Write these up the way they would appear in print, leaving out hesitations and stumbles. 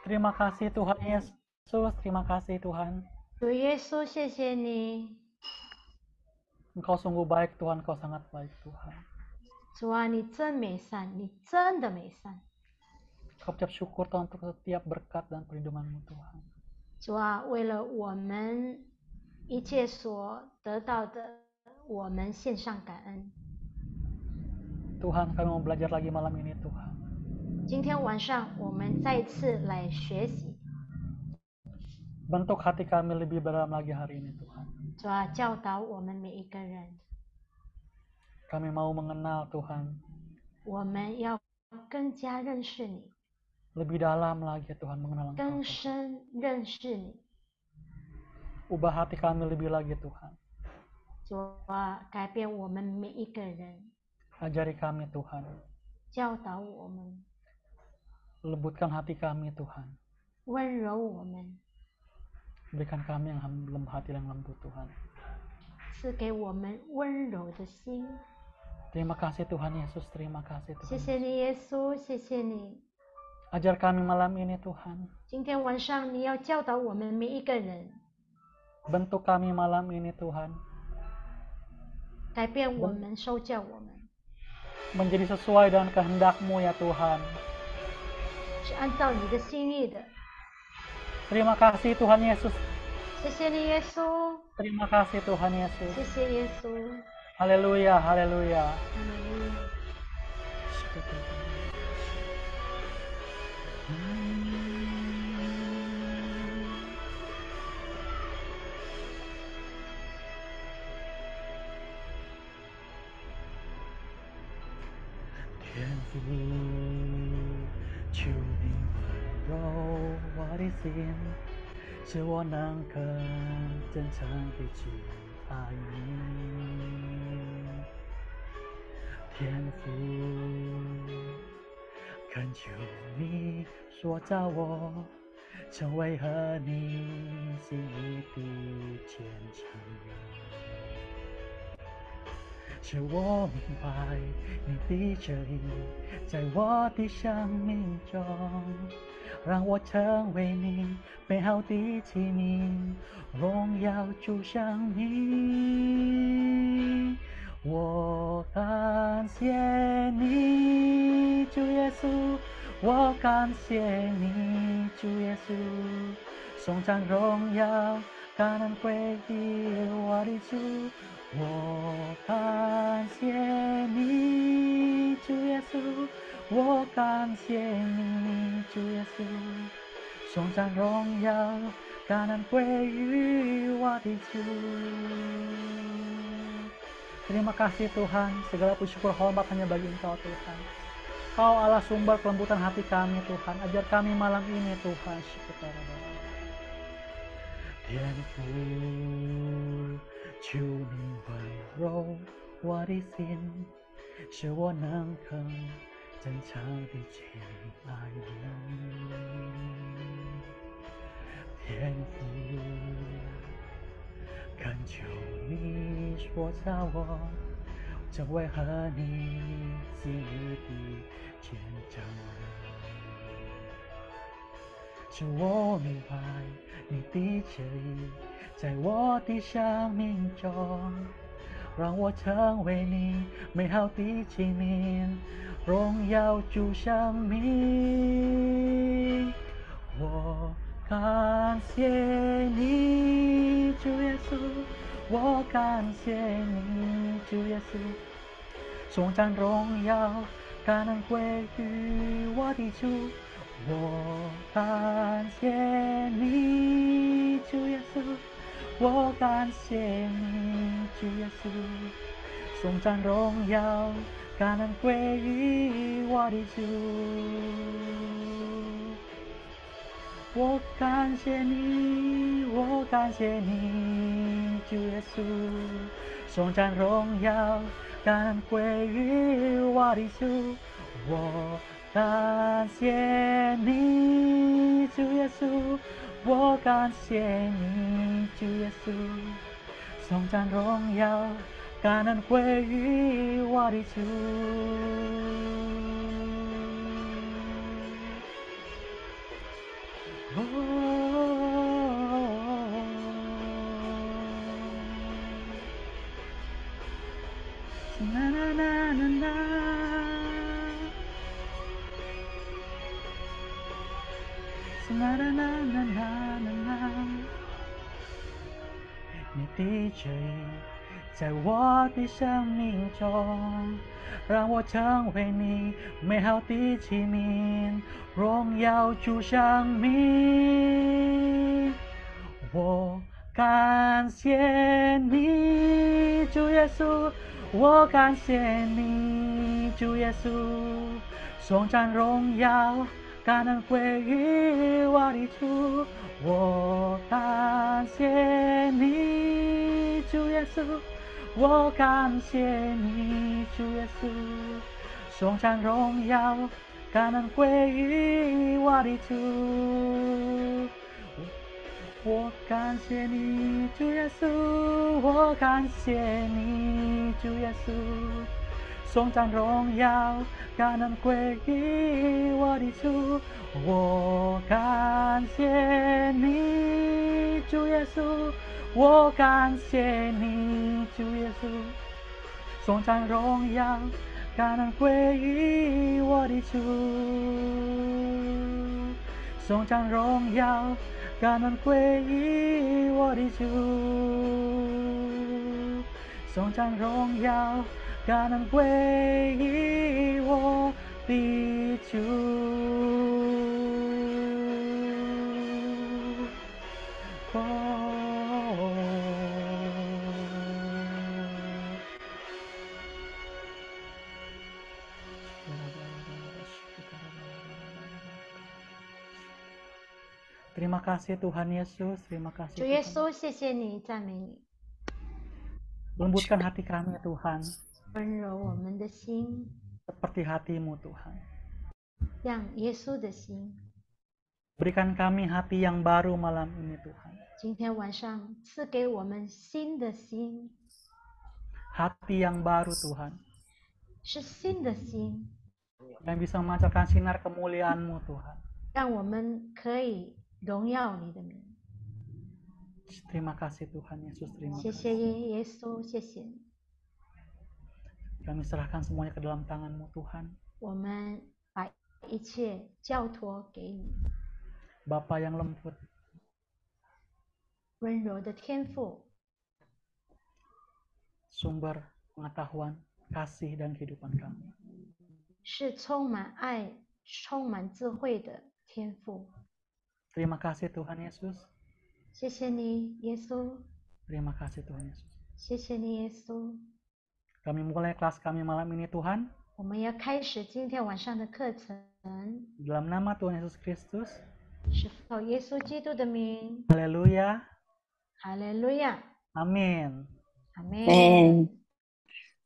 Terima kasih Tuhan Yesus, terima kasih Tuhan. 主耶稣，谢谢你， Engkau sungguh baik Tuhan, Engkau sangat baik Tuhan. 主啊，你真美善，你真的美善。 Kau ucap syukur Tuhan untuk setiap berkat dan perlindungan-Mu Tuhan. 主啊，为了我们一切所得到的，我们献上感恩。 Tuhan, kami mau belajar lagi malam ini Tuhan. 今天晚上我们再次来学习， Bentuk hati kami lebih dalam lagi hari ini Tuhan. 主啊，教导我们每一个人， Kami mau mengenal Tuhan 我们要更加认识你， lebih dalam lagi Tuhan, mengenal Engkau 更 Tuhan. 深认识你。 Ubah hati kami lebih lagi Tuhan. 主啊，改变我们每一个人， Ajari kami Tuhan. 教导我们， Lembutkan hati kami Tuhan. 温柔我们， Berikan kami yang hati yang lembut Tuhan. 赐给我们温柔的心。 Terima kasih Tuhan Yesus, terima kasih 谢 Tuhan. 谢你，耶稣，谢谢你。 Ajar kami malam ini Tuhan. 今天晚上你要教导我们每一个人， Bentuk kami malam ini Tuhan. 改变我们，受教我们， Menjadi sesuai dengan kehendak-Mu ya Tuhan. 是按照你的心意的。 Terima kasih Tuhan Yesus. 谢谢你，耶稣， Terima kasih Tuhan Yesus. 谢谢耶稣。 Haleluya, haleluya. 哈利路亚。 天父，求你温柔我的心，使我能更真诚地去爱你。天父，恳求你塑造我，成为和你心意的坚强。使我明白你的旨意在我的生命中，让我成为你美好的器皿，荣耀主生命。我感谢你，主耶稣，我感谢你，主耶稣，颂赞荣耀感恩归于我的主。我感谢你，主耶稣，我感谢你，主耶稣，颂赞荣耀感恩归于我的主。Terima kasih Tuhan, segala puji syukur hormat hanya bagi Engkau Tuhan. Kau Allah sumber kelembutan hati kami Tuhan, ajar kami malam ini Tuhan. 天父，求你温柔我的心，使我能更真诚地去爱你。天父，恳求你塑造我，成为和你心意的见证人，使我明白你的旨意在我的生命中，让我成为你美好的器皿，荣耀主生命。我感谢你，主耶稣，我感谢你，主耶稣，颂赞荣耀感恩归于我的主。我感谢你，主耶稣，我感谢你，主耶稣，颂赞荣耀感恩归于我的主。我感谢你，我感谢你，主耶稣，颂赞荣耀感恩归于我的主。我感谢你，主耶稣，我感谢你，主耶稣，颂赞荣耀感恩归于我的主。Na na na na na，na na na na na na na，你的旨意在我的生命中，让我成为你美好的器皿，荣耀主生命。我感谢你，主耶稣，我感谢你，主耶稣，颂赞荣耀，感恩归于我的主。我感谢你，主耶稣，我感谢你，主耶稣，颂赞荣耀，感恩归于我的主。我感谢你，主耶稣，我感谢你，主耶稣，颂赞荣耀，感恩归于我的主。我感谢你，主耶稣，我感谢你，主耶稣，颂赞荣耀，感恩归于我的主。颂赞荣耀，感恩归于我的主。颂赞荣耀，感恩归于我的主。Terima kasih Tuhan Yesus, terima kasih 主耶 Tuhan. 稣，谢谢你，赞美你， Lembutkan hati kami Tuhan, 温柔我们的心， seperti hati-Mu Tuhan. 像耶稣的心。 Berikan kami hati yang baru malam ini Tuhan. 今天晚上赐给我们新的心， Hati yang baru Tuhan, 是新的心， yang bisa memancarkan sinar kemuliaan-Mu Tuhan. 让我们可以荣耀你的名。 Terima kasih Tuhan Yesus, terima 谢 kasih. 谢耶稣，谢谢你。 Kami serahkan semuanya ke dalam tangan-Mu Tuhan. 我们把一切交托给你， Bapa yang lembut, 温柔的天父， sumber pengetahuan, kasih dan kehidupan kami. 是充满爱、充满智慧的天父。 Terima kasih Tuhan Yesus. 谢谢你，耶稣， Terima kasih Tuhan Yesus. 谢谢你，耶稣。 Kami mulai kelas kami malam ini Tuhan. 我们要开始今天晚上的课程， Dalam nama Tuhan Yesus Kristus. 是奉耶稣基督的名。 Haleluya. 哈利路亚， Amin. 阿门。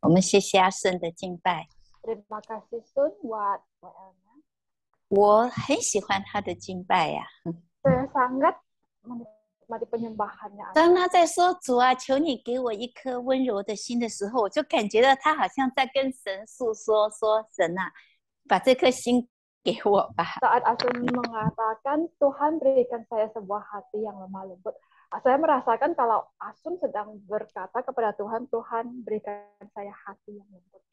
我们谢谢阿顺的敬拜， Terima kasih Sun buat WL-nya. 我很喜欢他的敬拜呀、 Saya sangat menikmati penyembahannya. 当他在说主啊，求你给我一颗温柔的心的时候，我就感觉到他好像在跟神诉说，说神啊，把这颗心给我吧。 Saat Asun mengatakan Tuhan berikan saya sebuah hati yang lemah lembut, saya merasakan kalau Asun sedang berkata kepada Tuhan, Tuhan berikan saya hati yang lembut.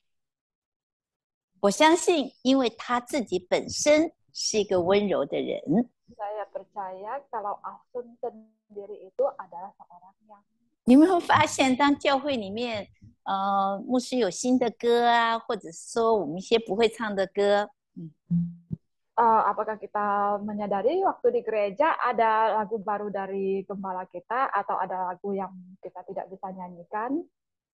我相信，因为他自己本身是一个温柔的人， Saya percaya kalau Asun sendiri itu adalah seorang yang 你们会发现，当教会里面，牧师有新的歌啊，或者是说我们一些不会唱的歌， apakah kita menyadari waktu di gereja ada lagu baru dari gembala kita atau ada lagu yang kita tidak bisa nyanyikan?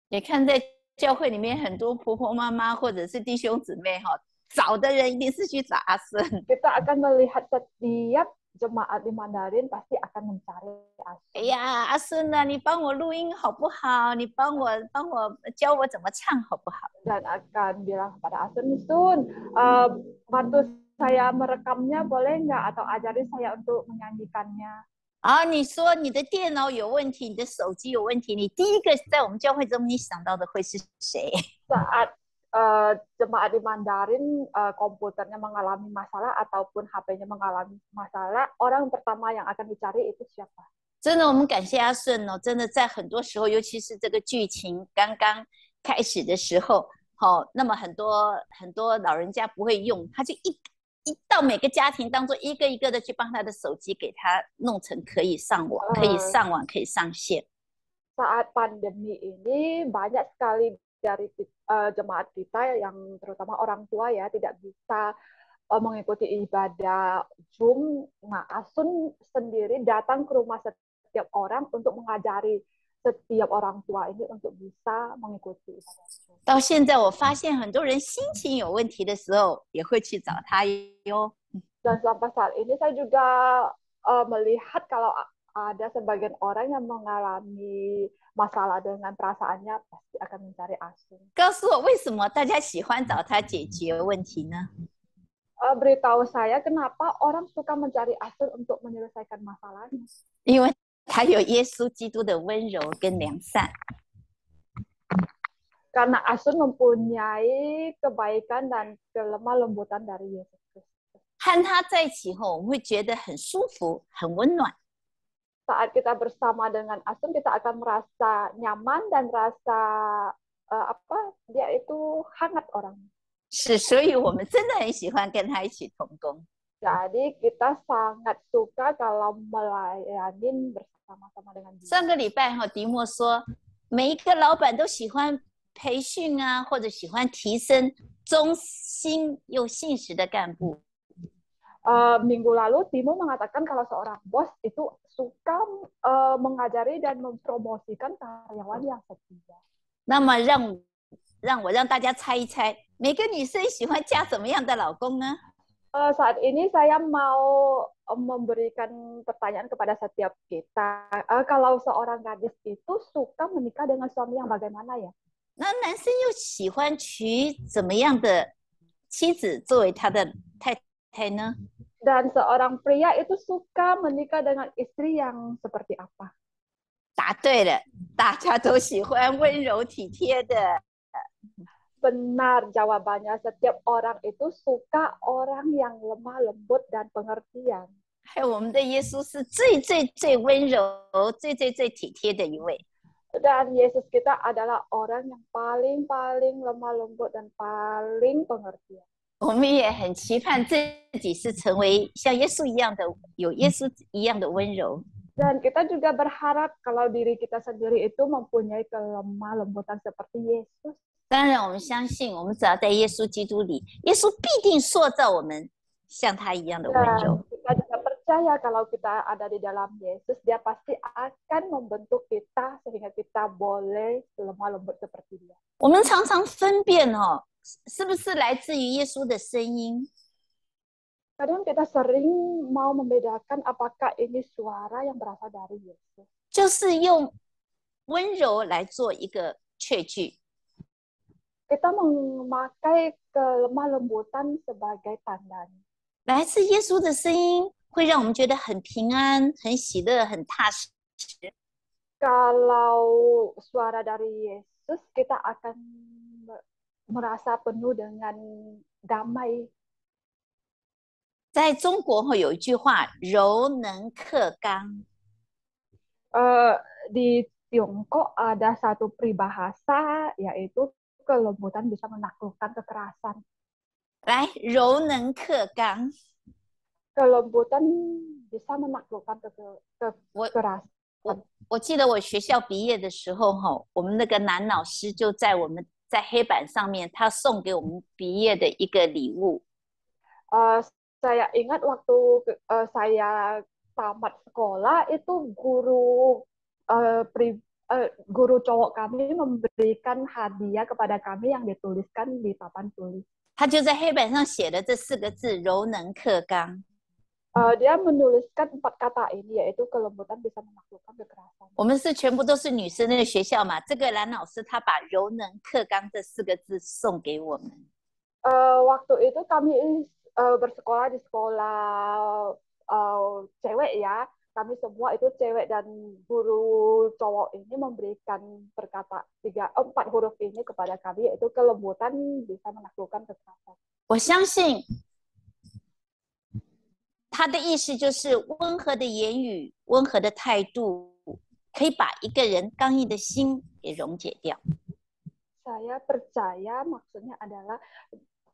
也看在教会里面很多婆婆妈妈或者是弟兄姊妹哈，找的人一定是去找阿顺。 Kita akan melihat setiap jemaat di Mandarin pasti akan mencari Asun. 哎呀，阿顺啊，你帮我录音好不好？你帮我教我怎么唱好不好？ Dan akan bilang kepada Asun, Sun, bantu saya merekamnya boleh nggak? Atau ajari saya untuk menyanyikannya. 啊，你说你的电脑有问题，你的手机有问题，你第一个在我们教会中你想到的会是谁？ Saat jemaat di Mandarin komputernya mengalami masalah ataupun HP-nya mengalami masalah, orang pertama yang akan dicari itu siapa? 真的，我们感谢阿顺哦，真的在很多时候，尤其是这个剧情刚刚开始的时候，那么很多老人家不会用，他就一到每个家庭当中，一个一个的去帮他的手机给他弄成可以上网、可以上网、可以上线。Saat pandemi ini banyak sekali dari jemaat kita yang terutama orang tua ya tidak bisa mengikuti ibadah Zoom. Nah, Asun sendiri datang ke rumah setiap orang untuk mengajari setiap orang tua ini untuk bisa mengikuti ibadah Zoom. 到现在，我发现很多人心情有问题的时候，也会去找他哟。Dan sampai saat ini saya juga melihat kalau ada sebagian orang yang mengalami masalah dengan perasaannya pasti akan mencari Asun. 告诉我为什么大家喜欢找他解决问题呢？ Beritahu saya kenapa orang suka mencari Asun untuk menyelesaikan masalahnya. 因为他有耶稣基督的温柔跟良善。 Karena Asun mempunyai kebaikan dan kelemah lembutan dari Yesus Kristus. 和他在一起后，我们会觉得很舒服、很温暖。 Saat kita bersama dengan Asun, kita akan merasa nyaman dan rasa dia itu hangat orangnya. 是，所以我们真的很喜欢跟他一起同工。 Jadi kita sangat suka kalau melayani bersama-sama dengan dia. 上个礼拜迪莫说，每一个老板都喜欢培训啊，或者喜欢提升忠心又信实的干部。 Minggu lalu Timo mengatakan kalau seorang bos itu suka mengajari dan mempromosikan karyawan yang setia. 那么让大家猜一猜，每个女生喜欢嫁怎么样的老公呢？ Saat ini saya mau memberikan pertanyaan kepada setiap kita. Kalau seorang gadis itu suka menikah dengan suami yang bagaimana ya? 那男生又喜欢娶怎么样的妻子作为他的太太呢？ Dan seorang pria itu suka menikah dengan istri yang seperti apa? 答对了，大家都喜欢温柔体贴的。 Benar jawabannya. Setiap orang itu suka orang yang lemah lembut dan pengertian. 还有我们的耶稣是最温柔、最体贴的一位。 Dan Yesus kita adalah orang yang paling lemah lembut dan paling pengertian. 我们也很期盼自己是成为像耶稣一样的，有耶稣一样的温柔。 Dan kita juga berharap kalau diri kita sendiri itu mempunyai kelemah lembutan seperti Yesus. 当然，我们相信，我们只要在耶稣基督里，耶稣必定塑造我们像他一样的温柔。 Kita juga percaya kalau kita ada di dalam Yesus, Dia pasti akan membentuk kita sehingga kita boleh lemah lembut seperti Dia. 我们常常分辨是不是来自于耶稣的声音？ Kadang kita sering mau membedakan apakah ini suara yang berasal dari Yesus. 就是用温柔来做一个确据。 Kita memakai kelemah lembutan sebagai tandanya. 来自耶稣的声音会让我们觉得很平安、很喜乐、很踏实。 Kalau suara dari Yesus, kita akan merasa penuh dengan damai. 在中国有一句话，柔能克刚。 Di Tiongkok ada satu peribahasa yaitu kelembutan bisa menaklukkan kekerasan. 来，柔能克刚。 Kelembutan bisa menaklukkan kekerasan. 我记得我学校毕业的时候，我们那个男老师就在我们在黑板上面，他送给我们毕业的一个礼物。 Saya ingat waktu saya tamat sekolah itu guru cowok kami memberikan hadiah kepada kami yang dituliskan di papan tulis. 他就在黑板上写了这4个字：柔能克刚。 Dia menuliskan 4 kata ini yaitu kelembutan bisa menaklukkan kekerasan. 我们是全部都是女生的学校嘛，这个男老师他把柔能克刚这4个字送给我们。 Waktu itu kami bersekolah di sekolah cewek ya. kami semua itu cewek dan guru cowok ini memberikan empat huruf ini kepada kami, yaitu kelembutan bisa menaklukkan kekerasan. 我相信他的意思就是温和的言语、温和的态度，可以把一个人刚硬的心给溶解掉。 Saya percaya maksudnya adalah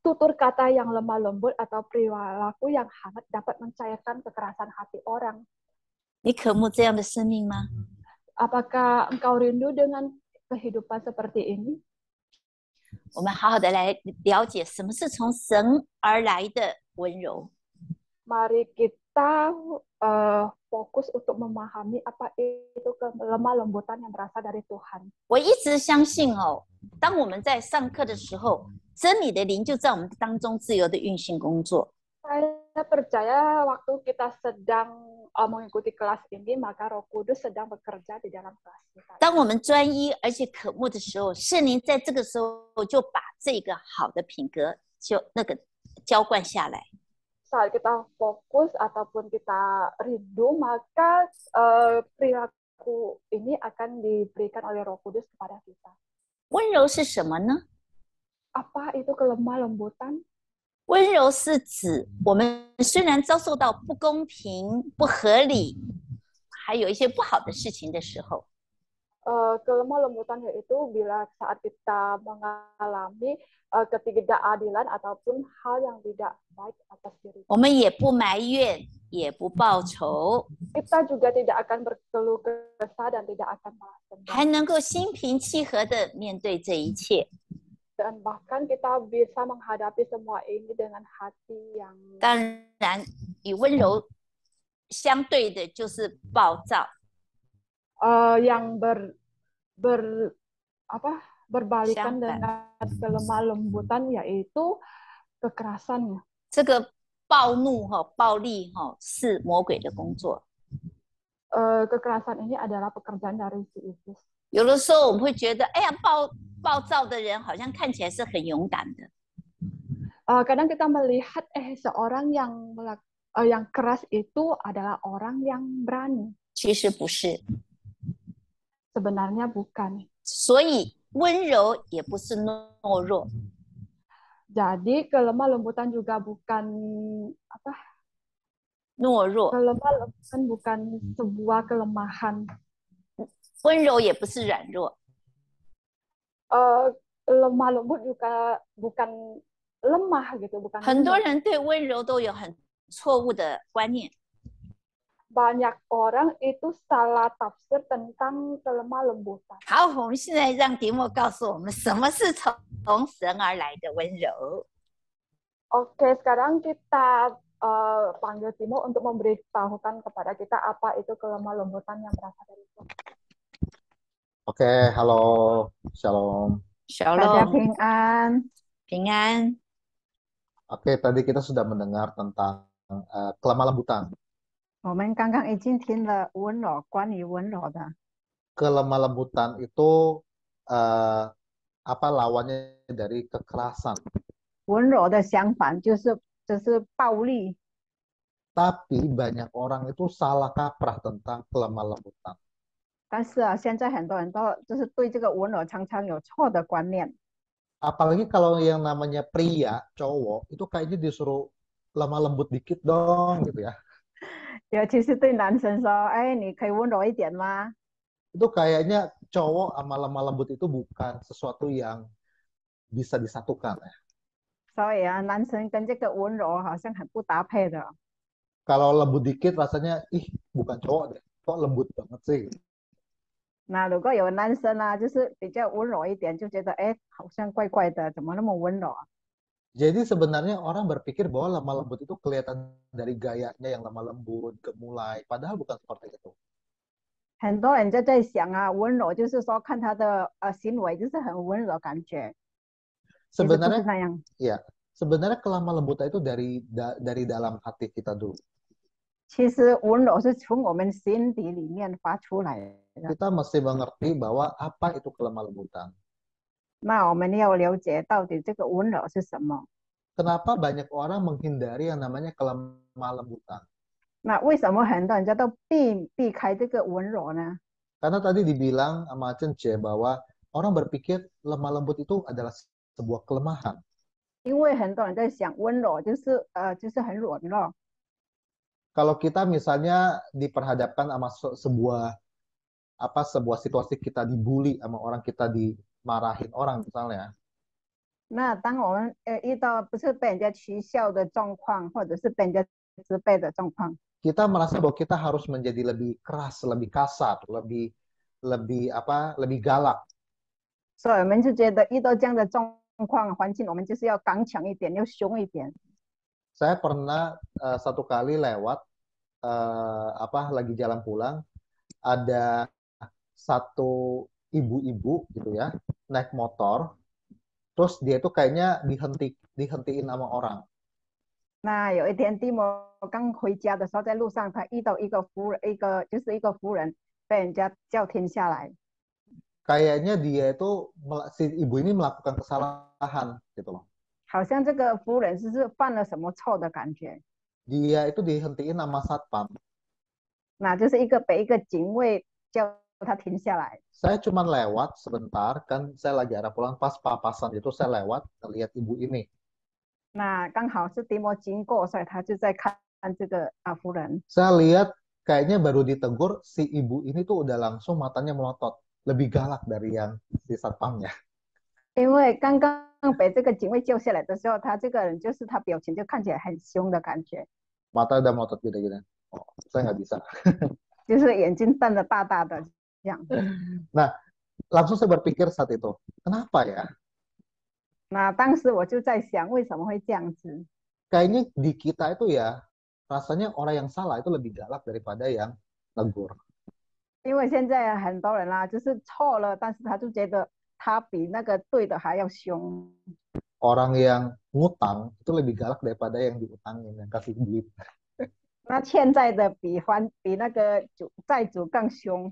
tutur kata yang lemah lembut atau perilaku yang hangat dapat mencairkan kekerasan hati orang. 你渴慕这样的生命吗？ Apakah engkau rindu dengan kehidupan seperti ini? 我们好好的来了解什么是从神而来的温柔。 Mari kita fokus untuk memahami apa itu lemah lembutan yang berasal dari Tuhan. 我一直相信哦，当我们在上课的时候，真理的灵就在我们当中自由的运行工作。 Saya percaya waktu kita sedang mengikuti kelas ini, maka Roh Kudus sedang bekerja di dalam kelas kita. 当我们专一而且渴慕的时候，圣灵在这个时候就把这个好的品格就那个浇灌下来。 Saat kita fokus ataupun kita rindu, maka perilaku ini akan diberikan oleh Roh Kudus kepada kita. 温柔是什么呢？ Apa itu kelemah lembutan? 温柔是指我们虽然遭受到不公平、不合理，还有一些不好的事情的时候， Kelemah lembutan yaitu bila saat kita mengalami ketidakadilan ataupun hal yang tidak baik atas diri. 我们也不埋怨，也不报仇， Kita juga tidak akan berkeluh kesah dan tidak akan balas 还 dendam. 能够心平气和的面对这一切。 Dan bahkan kita bisa menghadapi semua ini dengan hati yang 当然，与温柔相对的就是暴躁。 yang berbalikan Siapa? dengan kelemah lembutan yaitu kekerasan. 这个暴怒暴力是魔鬼的工作。 Kekerasan ini adalah pekerjaan dari si iblis. 有的时候我们会觉得，哎呀，暴躁的人好像看起来是很勇敢的， Kadang kita melihat seorang yang keras itu adalah orang yang berani. 其实不是。 Sebenarnya bukan. 所以温柔也不是懦弱， Jadi kelemah lembutan juga bukan apa? 懦弱， Kelemah lembutan bukan sebuah kelemahan. 温柔也不是软弱。 Lemah lembut juga bukan lemah gitu, bukan 很多 lemah. 人对温柔都有很错误的观念。 Banyak orang itu salah tafsir tentang kelemah lembutan. 好，我们现在让迪莫告诉我们什么是从神而来的温柔。 Oke, sekarang kita panggil Timo untuk memberitahukan kepada kita apa itu kelemah lembutan yang berasal dari Tuhan. Oke, halo, shalom. 大家 Shalom，平安。平安。 Oke, tadi kita sudah mendengar tentang kelemah lembutan. 我们刚刚已经听了温柔，关于温柔的。 Kelemah lembutan itu apa lawannya dari kekerasan. 温柔的相反就是暴力， Tapi banyak orang itu salah kaprah tentang kelemah lembutan. 但是啊，现在很多人都就是对这个温柔常常有错的观念。 Apalagi kalau yang namanya pria, cowok, itu kayaknya disuruh lemah lembut dikit dong gitu ya. 尤其是对男生说，哎，你可以温柔一点吗？ Itu kayaknya cowok sama lemah lembut itu bukan sesuatu yang bisa disatukan ya. 所以啊，男生跟这个温柔好像很不搭配的。 Kalau lembut dikit rasanya, ih bukan cowok deh, kok lembut banget sih. 那如果有男生啊，就是比较温柔一点，就觉得哎，好像怪怪的，怎么那么温柔啊？ Jadi sebenarnya orang berpikir bahwa lemah lembut itu kelihatan dari gayanya yang lemah lembut, gemulai. Padahal bukan seperti itu. 很多人就在想啊，温柔就是说看他的行为就是很温柔感觉，其实不是 Sebenarnya, 那样。 ya, sebenarnya kelemah lembutan itu dari dalam hati kita dulu. 其实温柔是从我们心底里面发出来的。 Kita mesti mengerti bahwa apa itu kelemah lembutan. 那我们要了解到底这个温柔是什么？ Kenapa banyak orang menghindari yang namanya kelemah lembutan? 那为什么很多人家都避开这个温柔呢？ Karena tadi dibilang sama Cence bahwa orang berpikir lemah lembut itu adalah sebuah kelemahan. 因为很多人在想温柔就是很软弱。 Kalau kita misalnya diperhadapkan sama sebuah situasi kita dibully sama orang, kita dimarahin orang misalnya, 那当我们遇到不是被人家取笑的状况，或者是被人家责备的状况， kita merasa bahwa kita harus menjadi lebih keras, lebih kasar, lebih galak. 所以我们就觉得遇到这样的状况环境，我们就是要刚强一点，要凶一点。 Saya pernah satu kali lewat lagi jalan pulang, ada satu ibu-ibu gitu ya naik motor, terus dia itu kayaknya dihentiin sama orang. 那有一天，蒂摩刚回家的时候，在路上他遇到一个夫人，一个夫人被人家叫停下来。 Kayaknya dia itu si ibu ini melakukan kesalahan gitu loh. 好像这个夫人是犯了什么错的感觉。 Dia itu dihentiin sama satpam. 那就是被一个警卫叫他停下来。 Saya cuma lewat sebentar, kan saya lagi arah pulang, pas papasan itu saya lewat lihat ibu ini. 那刚好是蒂摩经过，所以他就在看这个夫人。 Saya lihat kayaknya baru ditegur, si ibu ini tuh udah langsung matanya melotot, lebih galak dari yang si satpamnya. 因为刚刚被这个警卫救下来的时候，他这个人就是他表情就看起来很凶的感觉， Mata udah melotot gitu-gitu. Oh, saya nggak bisa. 就是眼睛瞪得大大的这样。 Nah, langsung saya berpikir saat itu, kenapa ya? 那当时我就在想，为什么会这样子？ Kayaknya di kita itu ya, rasanya orang yang salah itu lebih galak daripada yang negur. 因为现在很多人啦，就是错了，但是他就觉得他比那个对的还要凶。 Orang yang ngutang itu lebih galak daripada yang diutangin, yang kasih duit. 那欠债的比那个债主更凶。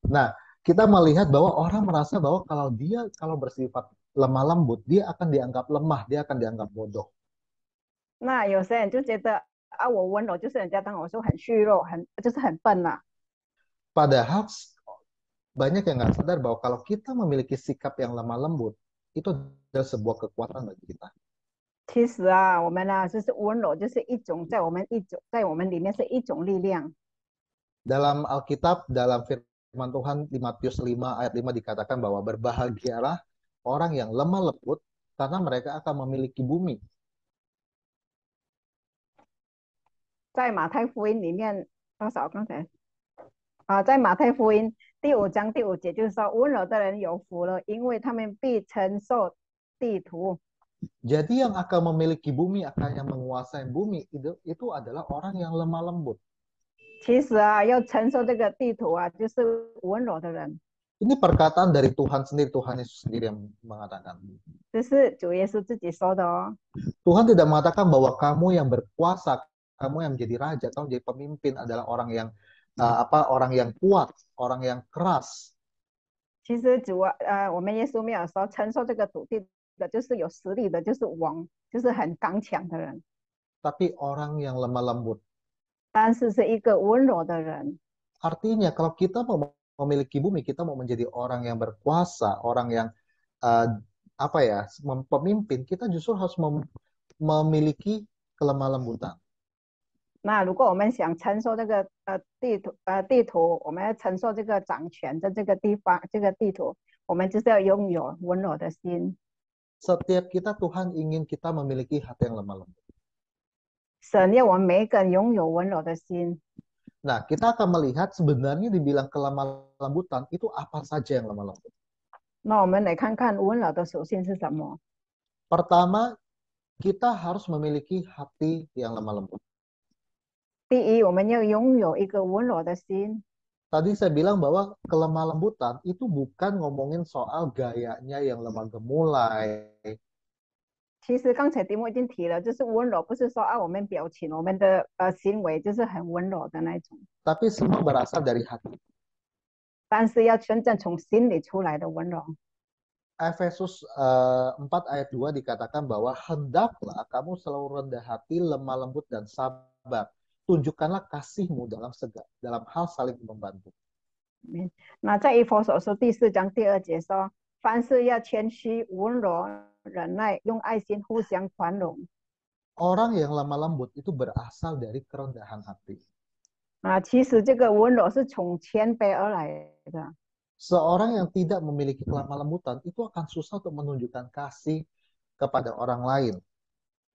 Nah, kita melihat bahwa orang merasa bahwa kalau bersifat lemah lembut, dia akan dianggap lemah, dia akan dianggap bodoh. 那有些人就觉得我温柔，就是人家当我说很虚弱，就是很笨啦。 Padahal banyak yang nggak sadar bahwa kalau kita memiliki sikap yang lemah lembut, itu adalah sebuah kekuatan bagi kita. 其实我们就是温柔，就是一种在我们里面是一种力量。 Dalam Alkitab, dalam firman Tuhan di Matius 5 ayat 5 dikatakan bahwa berbahagialah orang yang lemah lembut karena mereka akan memiliki bumi. 在马太福音里面多少？刚才在马太福音第5章第5节，就是说温柔的人有福了，因为他们必承受地土。 Jadi yang akan memiliki bumi, akan yang menguasai bumi, itu adalah orang yang lemah lembut. 其实要承受这个地土就是温柔的人。 Ini perkataan dari Tuhan sendiri, Tuhan Yesus sendiri yang mengatakan. 这是主耶稣自己说的哦。 Tuhan tidak mengatakan bahwa kamu yang berkuasa, kamu yang menjadi raja, kamu menjadi pemimpin adalah orang yang orang yang kuat, orang yang keras. 其实我们耶稣没有说承受这个土地的就是有实力的，就是王，就是很刚强的人。 Tapi orang yang lemah lembut. 但是是一个温柔的人。 Artinya kalau kita mau memiliki bumi, kita mau menjadi orang yang berkuasa, orang yang pemimpin, kita justru harus memiliki kelemah lembutan. 那如果我们想承受这个地图，我们要承受这个掌权的这个地方，这个地图，我们就是要拥有温柔的心。 Setiap kita Tuhan ingin kita memiliki hati yang lemah lembut. 神要我们每一个人拥有温柔的心。 Nah, kita akan melihat sebenarnya dibilang kelemah lembutan itu apa saja yang lemah lembut. 那我们来看看温柔的属性是什么。 Pertama, kita harus memiliki hati yang lemah lembut. 第一，我们要拥有一个温柔的心。 Tadi saya bilang bahwa kelemah lembutan itu bukan ngomongin soal gayanya yang lemah gemulai. 其实刚才题目已经提了，就是温柔，不是说我们表情、我们的行为就是很温柔的那种， Tapi semua berasal dari hati. 但是要真正从心里出来的温柔。 Efesus 4 ayat 2 dikatakan bahwa hendaklah kamu selalu rendah hati, lemah lembut dan sabar. tunjukkanlah kasih-Mu dalam hal saling membantu. 那在以弗所书第4章第2节说，凡事要谦虚、温柔、忍耐，用爱心互相宽容。 Orang yang lemah lembut itu berasal dari kerendahan hati. 其实这个温柔是从谦卑而来的。 Seorang yang tidak memiliki kelemah lembutan itu akan susah untuk menunjukkan kasih kepada orang lain.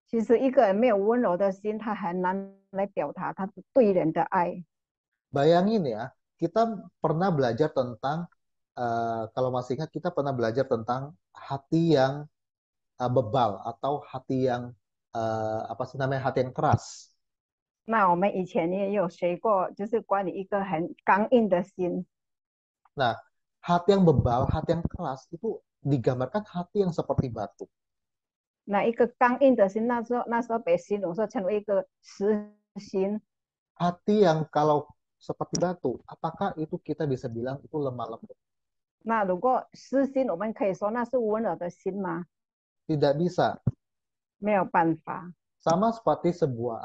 其实一个人没有温柔的心，他很难来表达他对人的爱。 Bayangin ya, kita pernah belajar tentang, kalau masih ingat, kita pernah belajar tentang hati yang bebal atau hati yang hati yang keras. 那我们以前也有学过，就是关于一个很刚硬的心。 Nah, hati yang bebal, hati yang keras itu digambarkan hati yang seperti batu. 那一个刚硬的心，那时候被形容说成为一个实心。 Hati yang kalau seperti batu, apakah itu kita bisa bilang itu lemah lembut? 那如果实心，我们可以说那是温柔的心吗？ Tidak bisa. 没有办法。 Sama seperti sebuah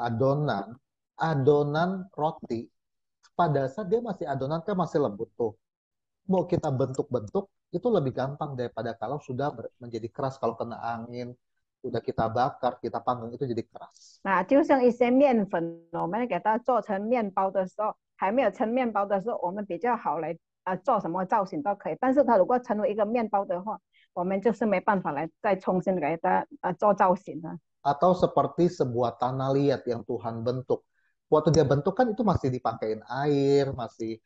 adonan roti, pada saat dia masih adonan kan masih lembut tuh. Mau kita bentuk-bentuk itu lebih gampang daripada kalau sudah menjadi keras, kalau kena angin, udah kita bakar, kita panggang itu jadi keras. 那就像一些面粉，我们给它做成面包的时候，还没有成面包的时候，我们比较好来做什么造型都可以。但是它如果成为一个面包的话，我们就是没办法来再重新给它做造型了。 Atau seperti sebuah tanah liat yang Tuhan bentuk. Waktu dia bentuk kan itu masih dipakein air, masih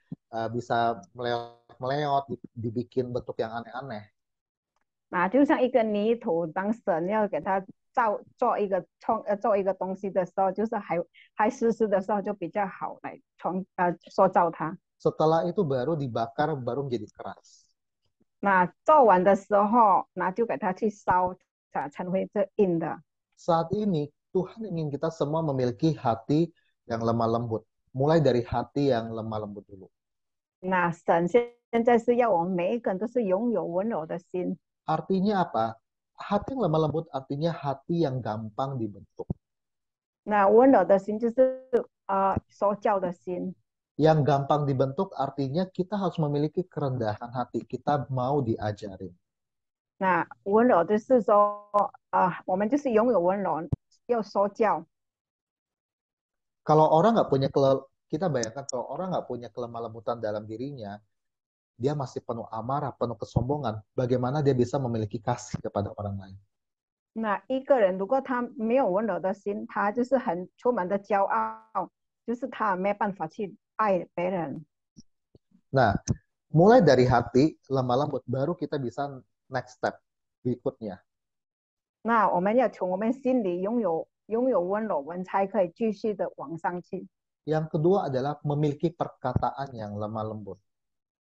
bisa meleot-meleot, dibikin bentuk yang aneh-aneh. 那就像一个泥土，当神要给它做一个东西的时候，就是还湿湿的时候就比较好来塑造它。 Setelah itu baru dibakar, baru menjadi keras. 那做完的时候，那就给它去烧，成为这硬的。 Saat ini Tuhan ingin kita semua memiliki hati yang lemah lembut. Mulai dari hati yang lemah lembut dulu. 那神现在是要我们每一个人都是拥有温柔的心。 Artinya apa? Hati yang lemah lembut artinya hati yang gampang dibentuk. 那温柔的心就是说教的心。 Yang gampang dibentuk artinya kita harus memiliki kerendahan hati. Kita mau diajarin. 那温柔就是说我们就是拥有温柔，要说教。 Kalau orang nggak punya kita bayangkan kalau orang nggak punya kelemah lembutan dalam dirinya, dia masih penuh amarah, penuh kesombongan. Bagaimana dia bisa memiliki kasih kepada orang lain? 那一个人如果他没有温柔的心，他就是很充满的骄傲，就是他没办法去爱别人。 Nah, mulai dari hati lemah lembut, baru kita bisa next step berikutnya. 那我们要从我们心里拥有温柔，我们才可以继续的往上去。 Yang kedua adalah memiliki perkataan yang lemah lembut.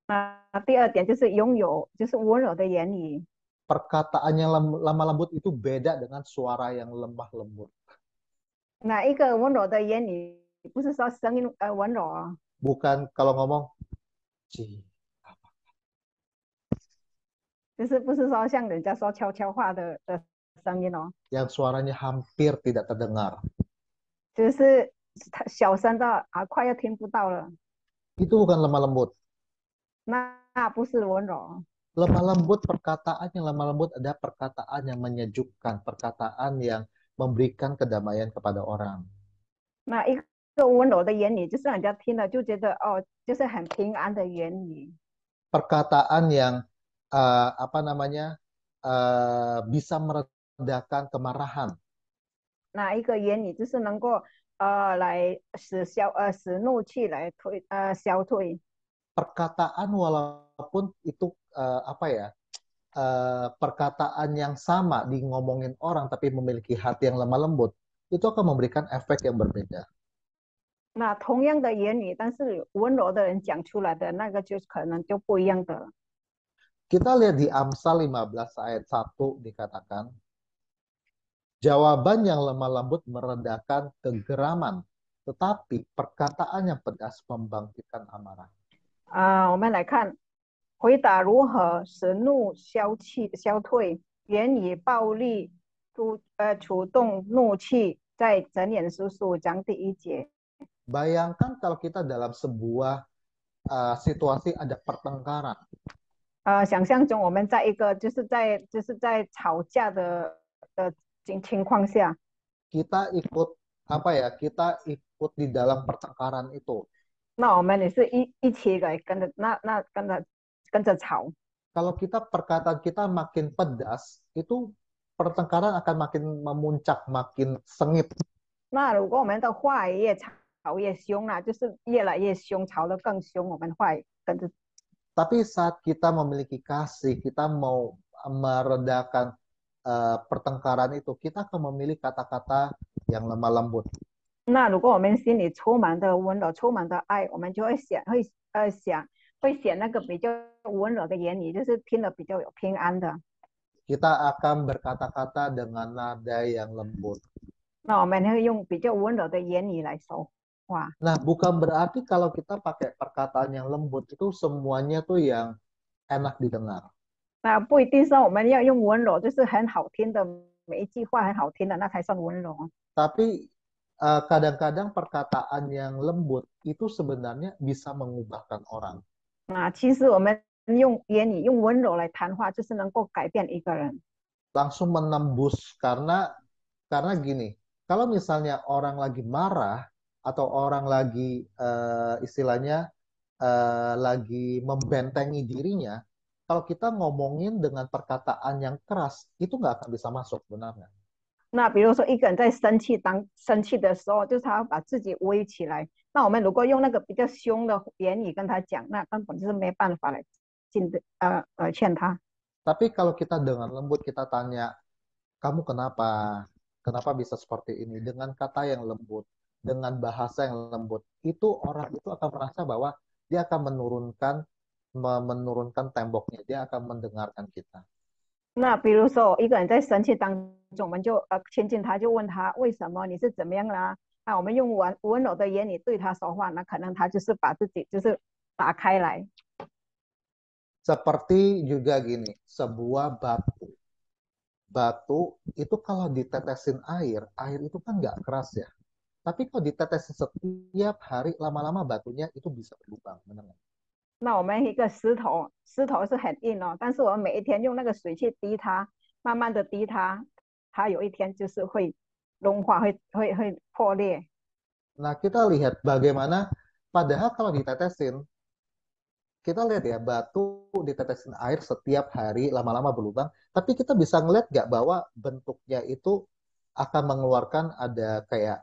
那第二点就是拥有就是温柔的言语。 Perkataan yang lemah lembut itu beda dengan suara yang lemah lembut. 那一个温柔的言语，不是说声音温柔啊， Bukan kalau ngomong, Ci, 就是不是说像人家说悄悄话的声音哦， yang suaranya hampir tidak terdengar. 就是小声到快要听不到了， Itu bukan lemah lembut. 那不是温柔。 Lemah lembut, perkataan yang lemah lembut adalah perkataan yang menyejukkan, perkataan yang memberikan kedamaian kepada orang. 那一个温柔的言语，就是让人家听了就觉得就是很平安的言语。 Perkataan yang bisa meredakan kemarahan. 那一个言语就是能够来使怒气来消退。 Perkataan walaupun itu perkataan yang sama di ngomongin orang tapi memiliki hati yang lemah lembut, itu akan memberikan efek yang berbeda. 那同样的言语，但是温柔的人讲出来的那个就可能就不一样的了。 Kita lihat di Amsal 15 ayat 1 dikatakan, jawaban yang lemah lembut meredakan kegeraman, tetapi perkataan yang pedas membangkitkan amarah. 我们来看回答如何使怒消退，言语暴力触动怒气，在箴言书15章第1节。Bayangkan kalau kita dalam sebuah situasi ada pertengkaran. 想象中我们在一个就是在吵架的情况下， Kita ikut apa ya? Kita ikut di dalam pertengkaran itu. 那我们也是一起来跟着吵。 Kalau perkataan kita makin pedas, itu pertengkaran akan makin memuncak, makin sengit. 那如果我们的话语越吵越凶啦，就是越来越凶，吵得更凶，我们话语跟着。 Tapi saat kita memiliki kasih, kita mau meredakan pertengkaran itu, kita akan memilih kata-kata yang lemah lembut. 那如果我们心里充满的温柔，充满的爱，我们就会选那个比较温柔的言语，就是听了比较有平安的。 Kita akan berkata-kata dengan nada yang lembut. 那我们会用比较温柔的言语来说话。 Nah, bukan berarti kalau kita pakai perkataan yang lembut itu semuanya tuh yang enak didengar. 那不一定说我们要用温柔，就是很好听的，每一句话很好听的，那才算温柔。 Tapi kadang-kadang perkataan yang lembut itu sebenarnya bisa mengubahkan orang. 其实我们用言语、用温柔来谈话，就是能够改变一个人。 Langsung menembus karena gini, kalau misalnya orang lagi marah atau orang lagi istilahnya lagi membentengi dirinya, kalau kita ngomongin dengan perkataan yang keras, itu nggak akan bisa masuk sebenarnya. 那比如说一个人在生气的时候，就是他要把自己围起来。那我们如果用那个比较凶的言语跟他讲，那根本就是没办法来劝他。 Tapi kalau kita dengan lembut kita tanya, kamu kenapa? Kenapa bisa seperti ini? Dengan kata yang lembut, dengan bahasa yang lembut, itu orang itu akan merasa bahwa dia akan menurunkan temboknya, dia akan mendengarkan kita. 那比如说一个人在生气当中，我们就亲近他，就问他为什么你是怎么样啦？那我们用温柔的言语对他说话，那可能他就是把自己就是打开来。 Seperti juga gini, sebuah batu. Batu itu kalau ditetesin air itu kan nggak keras ya. Tapi kalau ditetesin setiap hari, lama-lama batunya itu bisa berlubang, benar nggak? 那我们一个石头是很硬哦，但是我们每一天用那个水去滴它，慢慢的滴它，它有一天就是会融化，会破裂。 Nah, kita lihat bagaimana, padahal kalau ditetesin, kita lihat ya, batu ditetesin air setiap hari, lama-lama berlubang, tapi kita bisa ngeliat nggak bahwa bentuknya itu akan mengeluarkan ada kayak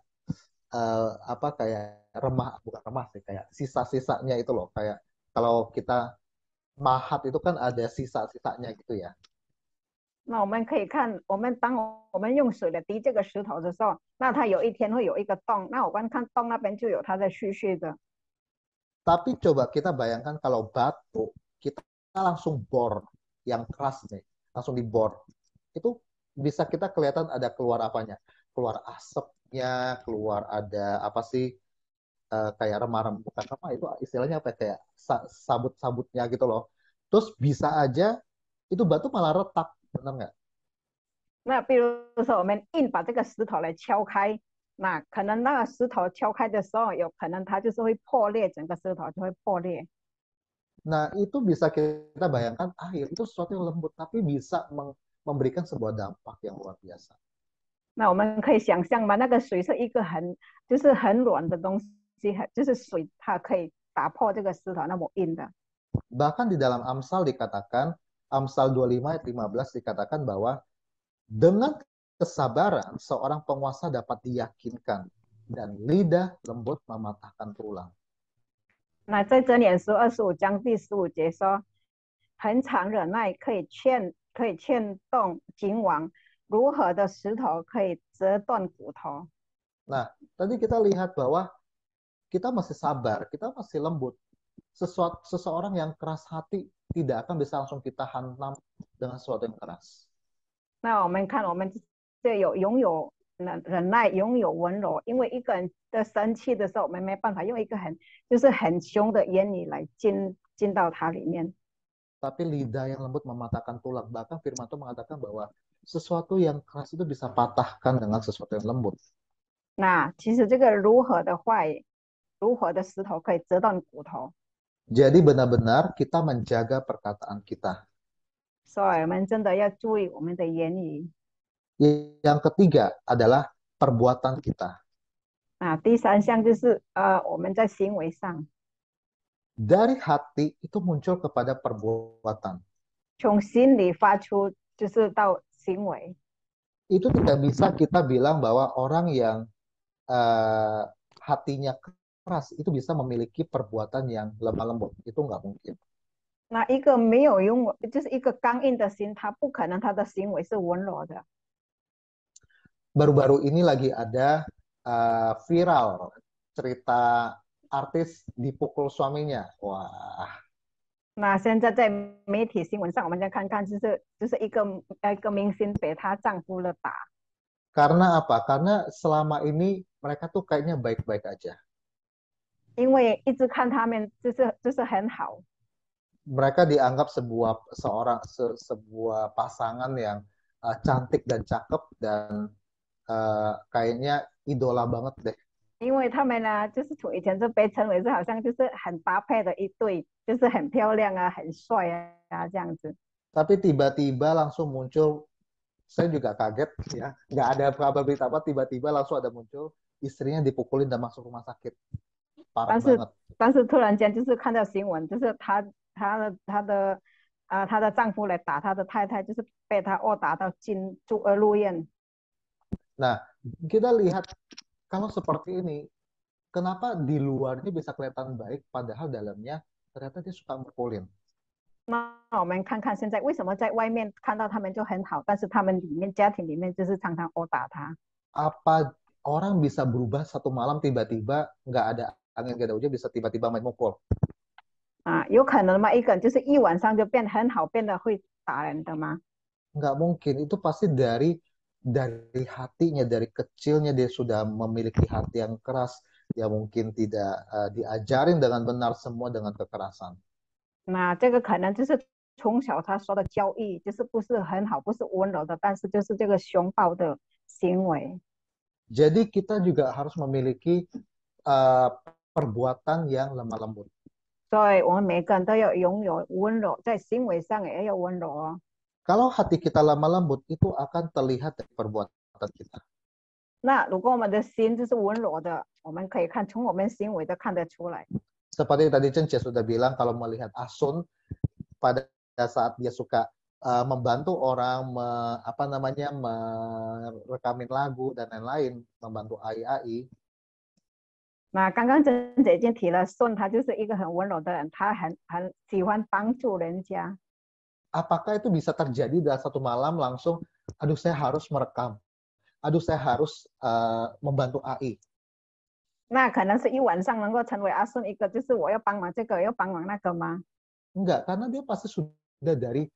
kayak remah, bukan remah sih, kayak sisa-sisanya itu loh, kayak kalau kita mahat itu kan ada sisa-sisanya gitu ya. 那我们可以看，当我们用水的滴这个石头的时候，那它有一天会有一个洞，那我们看洞那边就有它的絮絮的。 Tapi coba kita bayangkan kalau batu, kita langsung bor yang keras nih, langsung dibor. Itu bisa kita kelihatan ada keluar apanya? Keluar asapnya, keluar ada apa sih, kayak remah-remah, bukan remah itu istilahnya apa, kayak sabut-sabutnya gitu loh. Terus bisa aja itu batu malah retak, benar nggak? 那比如说我们硬把这个石头来敲开，那可能那个石头敲开的时候，有可能它就是会破裂，整个石头就会破裂。 Nah, itu bisa kita bayangkan air itu sesuatu yang lembut, tapi bisa memberikan sebuah dampak yang luar biasa. 那我们可以想象嘛，那个水是一个就是很软的东西，就是水它可以打破这个石头那么硬的。 Bahkan di dalam Amsal dikatakan, Amsal 25 ayat 15 dikatakan bahwa dengan kesabaran seorang penguasa dapat diyakinkan dan lidah lembut mematahkan tulang. 那在箴言书25章第15节说，恒常忍耐可以劝动君王，如何的石头可以折断骨头。 Nah, tadi kita lihat bahwa kita masih sabar, kita masih lembut. Seseorang yang keras hati tidak akan bisa langsung kita hantam dengan sesuatu yang keras. 那我们看，我们就拥有忍耐，拥有温柔。因为一个人的生气的时候，我们没办法用一个很凶的言语来进到它里面。 Tapi lidah yang lembut mematahkan tulang. Bahkan firman Tuhan mengatakan bahwa sesuatu yang keras itu bisa patahkan dengan sesuatu yang lembut. 那其实这个如何的话语如火的石头可以折到你骨头。 Jadi benar-benar kita menjaga perkataan kita. 所以我们真的要注意我们的言语。 Yang ketiga adalah perbuatan kita. 第三项就是我们在行为上， Dari hati itu muncul kepada perbuatan. 从心里发出就是到行为。 Itu tidak bisa kita bilang bahwa orang yang hatinya keras itu bisa memiliki perbuatan yang lemah lembut. Itu nggak mungkin. 那一个没有就是一个刚硬的心，他不可能他的行为是温柔的。 Baru-baru ini lagi ada viral cerita artis dipukul suaminya. Wah, 那现在在媒体新闻上，我们再看看，就是一个明星被她丈夫了打。 karena apa? Karena selama ini mereka tuh kayaknya baik-baik aja. 因为一直看他们就是很好， Mereka dianggap sebuah pasangan yang cantik dan cakep dan kayaknya idola banget deh. 因为他们呢，就是从以前就被称为是好像就是很搭配的一对，就是很漂亮啊，很帅啊这样子。 Tapi tiba-tiba langsung muncul, saya juga kaget ya, nggak ada kabar berita apa, tiba-tiba langsung ada muncul istrinya dipukulin dan masuk rumah sakit. Parah banget. 但是突然间就是看到新闻，就是她的丈夫来打她的太太，就是被她殴打到入院。 Nah, kita lihat kalau seperti ini, kenapa di luar ini bisa kelihatan baik, padahal dalamnya ternyata dia suka mukulin. 那我们看看现在为什么在外面看到他们就很好，但是他们家庭里面就是常常殴打他。 Apa orang bisa berubah satu malam tiba-tiba nggak ada angin nggak ada hujan bisa tiba-tiba main mukul? 有可能吗？一个人就是一晚上就变很好，变得会打人的吗？ Nggak mungkin. Itu pasti dari hatinya, dari kecilnya dia sudah memiliki hati yang keras. Dia mungkin tidak diajarin dengan benar, semua dengan kekerasan. 那这个可能就是从小他受的教育就是不是很好，不是温柔的，但是就是这个凶暴的行为。 Jadi kita juga harus memiliki perbuatan yang lemah lembut. 所以我们每个人都要拥有温柔，在行为上也要温柔哦。 Kalau hati kita lemah lembut, itu akan terlihat dari perbuatan kita. 那如果我们的心就是温柔的，我们可以从我们行为都看得出来。 Seperti tadi Cenca sudah bilang, kalau melihat Asun pada saat dia suka membantu orang, merekamin lagu dan lain-lain, membantu AI. 那刚刚珍姐已经提了，顺他就是一个很温柔的人，他很喜欢帮助人家。 Apakah itu bisa terjadi dalam satu malam langsung, aduh saya harus merekam, aduh saya harus membantu AI. 那可能是一晚上能够成为阿顺一个，就是我要帮忙这个，要帮忙那个吗？ Enggak, karena dia pasti sudah dari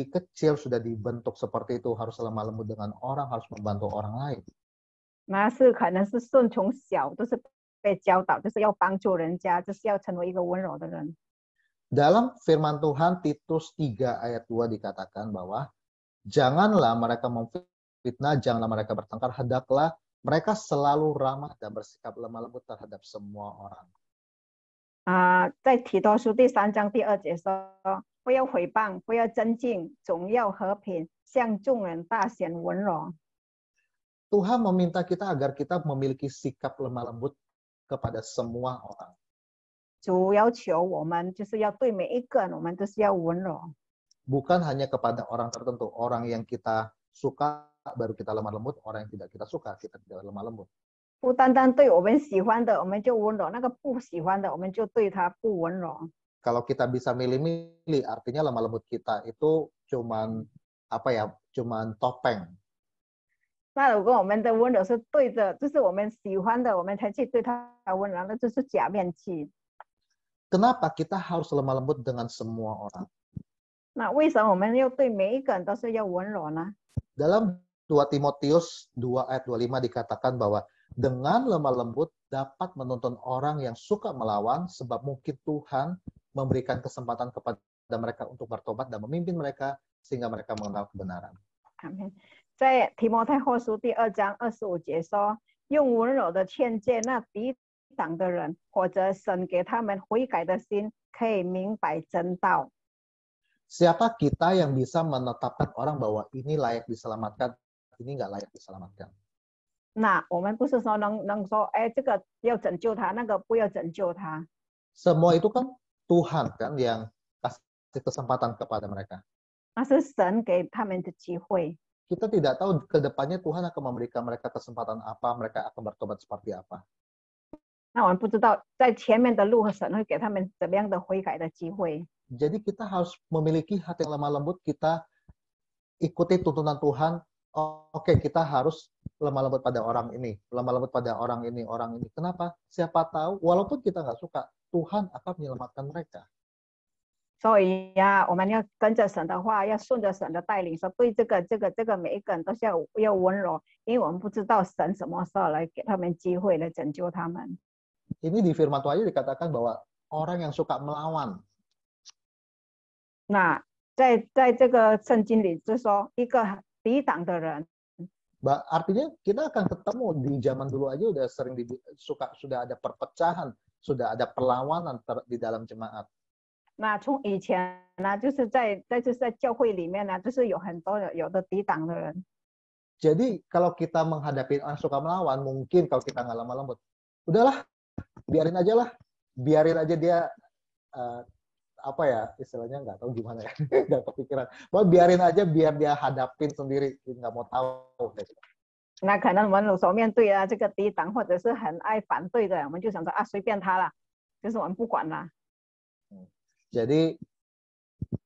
kecil sudah dibentuk seperti itu, harus lemah lembut dengan orang, harus membantu orang lain. 那是可能是顺从小都是被教导，就是要帮助人家，就是要成为一个温柔的人。 Dalam firman Tuhan Titus 3 ayat 2 dikatakan bahwa janganlah mereka memfitnah, janganlah mereka bertengkar, hendaklah mereka selalu ramah dan bersikap lemah lembut terhadap semua orang. 在提多书第3章第2节说，不要毁谤，不要争竞，总要和平，向众人大显温柔。 Tuhan meminta kita agar kita memiliki sikap lemah lembut kepada semua orang. 主要求我们就是要对每一个人，我们都是要温柔。 Bukan hanya kepada orang tertentu, orang yang kita suka baru kita lemah lembut, orang yang tidak kita suka kita tidak lemah lembut. 不单单对我们喜欢的我们就温柔，那个不喜欢的我们就对他不温柔。 Kalau kita bisa milih-milih, artinya lemah lembut kita itu cuman cuman topeng. 那如果我们的温柔是对着，就是我们喜欢的，我们才去对他温柔，那就是假面具。 Kenapa kita harus lemah lembut dengan semua orang? 那为什么我们要对每一个人都是要温柔呢？ Dalam 2 Timotius 2 ayat 25 dikatakan bahwa dengan lemah lembut dapat menuntun orang yang suka melawan, sebab mungkin Tuhan memberikan kesempatan kepada mereka untuk bertobat dan memimpin mereka sehingga mereka mengenal kebenaran. 阿们。在提摩太后书第2章25节说，用温柔的劝诫那敌挡的人，或者神给他们悔改的心，可以明白真道。 Siapa kita yang bisa menetapkan orang bahwa ini layak diselamatkan, ini nggak layak diselamatkan? 那我们不是说能说，哎，这个要拯救他，那个不要拯救他。 Semua itu kan Tuhan kan yang kasih kesempatan kepada mereka. 那是神给他们的机会。 Kita tidak tahu ke depannya Tuhan akan memberikan mereka kesempatan apa, mereka akan bertobat seperti apa. 那我们不知道在前面的路，神会给他们怎么样的悔改的机会。 Jadi kita harus memiliki hati yang lemah lembut, kita ikuti tuntunan Tuhan. Oke, kita harus lemah lembut pada orang ini, lemah lembut pada orang ini, orang ini. Kenapa? Siapa tahu, walaupun kita nggak suka, Tuhan akan menyelamatkan mereka. 所以呀，我们要跟着神的话，要顺着神的带领，说对这个每一个人都是要温柔，因为我们不知道神什么时候来给他们机会来拯救他们。 Ini di firman Tuhan dikatakan bahwa orang yang suka melawan. 那在这个圣经里就说一个抵挡的人， Artinya kita akan ketemu di zaman dulu aja udah sering sudah ada perpecahan, sudah ada perlawanan di dalam jemaat. 那从以前呢，就是在教会里面呢，就是有很多有的抵挡的人。 Jadi kalau kita menghadapi orang suka melawan, mungkin kalau kita nggak lemah lembut, udahlah, biarin aja dia apa ya istilahnya, nggak tahu gimana ya, nggak kepikiran. Mau biarin aja biar dia hadapin sendiri, nggak mau tahu. 那可能我们有时候面对这个抵挡或者是很爱反对的，我们就想说啊，随便他了，就是我们不管了。 Jadi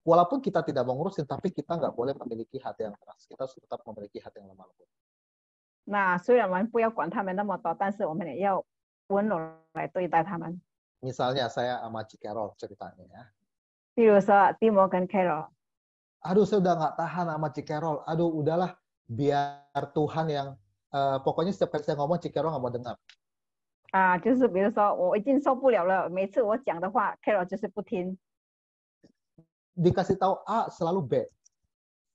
walaupun kita tidak mau ngurusin, tapi kita nggak boleh memiliki hati yang keras. Kita harus tetap memiliki hati yang lemah lembut. 那虽然我们不要管他们那么多，但是我们也要温柔来对待他们。 Misalnya saya sama Ci Carol ceritanya ya. 比如说蒂摩跟 Carol， Aduh, saya udah nggak tahan sama Ci Carol. Aduh, udahlah, biar Tuhan yang pokoknya setiap kali saya ngomong Ci Carol nggak mau dengar. 啊，就是比如说我已经受不了了，每次我讲的话 ，Carol 就是不听。 Dikasih tahu A selalu B.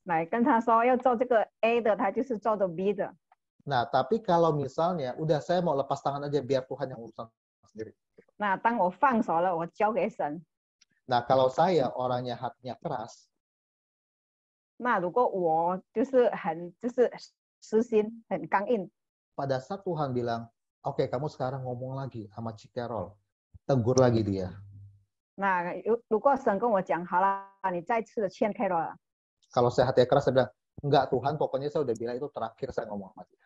来跟他说要做这个 A 的，他就是做的 B 的。 Nah, tapi kalau misalnya udah saya mau lepas tangan aja biar Tuhan yang urusan sendiri. 那当我放手了，我交给神。 Nah, kalau saya orangnya hatinya keras, 那如果我就是实心很刚硬， pada saat Tuhan bilang, oke, kamu sekarang ngomong lagi sama Ci Carol, tegur lagi dia. 那如果神跟我讲好了，你再次的劝 Carol 了， Kalau saya hatinya keras, saya bilang, enggak Tuhan, pokoknya saya udah bilang itu terakhir saya ngomong sama dia.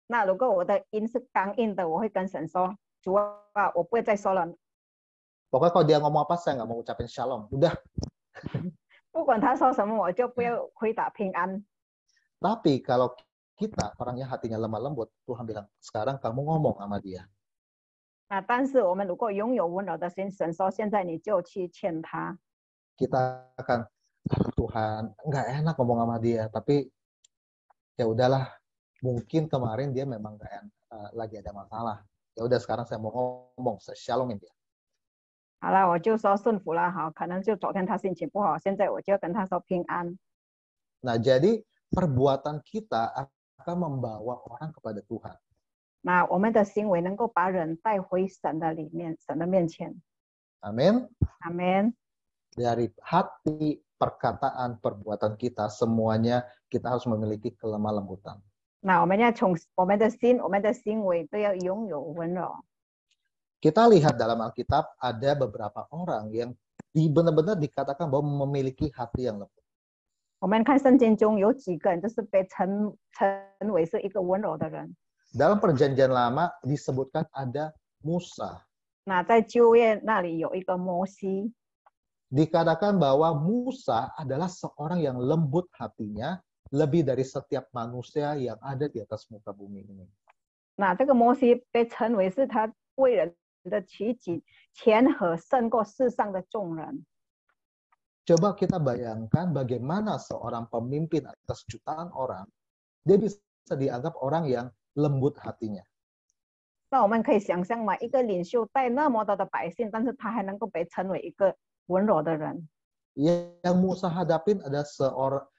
那如果我的音是刚硬的，我会跟神说，主啊，我不会再说了。 Pokoknya kalau dia ngomong apa, saya nggak mau ucapin shalom. Udah. 不管他说什么，我就不要回答平安。 Tapi kalau kita orangnya hatinya lemah lembut, Tuhan bilang, sekarang kamu ngomong sama dia. 啊，但是我们如果拥有温柔的心，神说现在你就去劝他。 Kita akan, Tuhan, nggak enak ngomong sama dia, tapi ya udahlah, mungkin kemarin dia memang lagi ada masalah. Ya udah sekarang saya mau ngomong, saya shalomin dia. 好了，我就说顺服了哈，可能就昨天他心情不好，现在我就跟他说平安。 Nah, jadi perbuatan kita akan membawa orang kepada Tuhan. 那我们的行为能够把人带回神的里面，神的面前。 Amin. 阿门。 Dari hati, perkataan, perbuatan kita, semuanya kita harus memiliki kelemah lembutan. 那我们要从我们的心、我们的行为都要拥有温柔。 Kita lihat dalam Alkitab ada beberapa orang yang benar-benar dikatakan bahwa memiliki hati yang lembut. 我们看圣经中有几个人就是被称为是一个温柔的人。 Dalam perjanjian lama disebutkan ada Musa. 那在旧约那里有一个摩西， Dikatakan bahwa Musa adalah seorang yang lembut hatinya lebih dari setiap manusia yang ada di atas muka bumi ini. 那这个摩西被称为是他为人的取己谦和胜过世上的众人。 Coba kita bayangkan bagaimana seorang pemimpin atas jutaan orang, dia bisa dianggap orang yang lembut hatinya. 那我们可以想象嘛，一个领袖带那么多的百姓，但是他还能够被称为一个温柔的人。 Yang Musa hadapin ada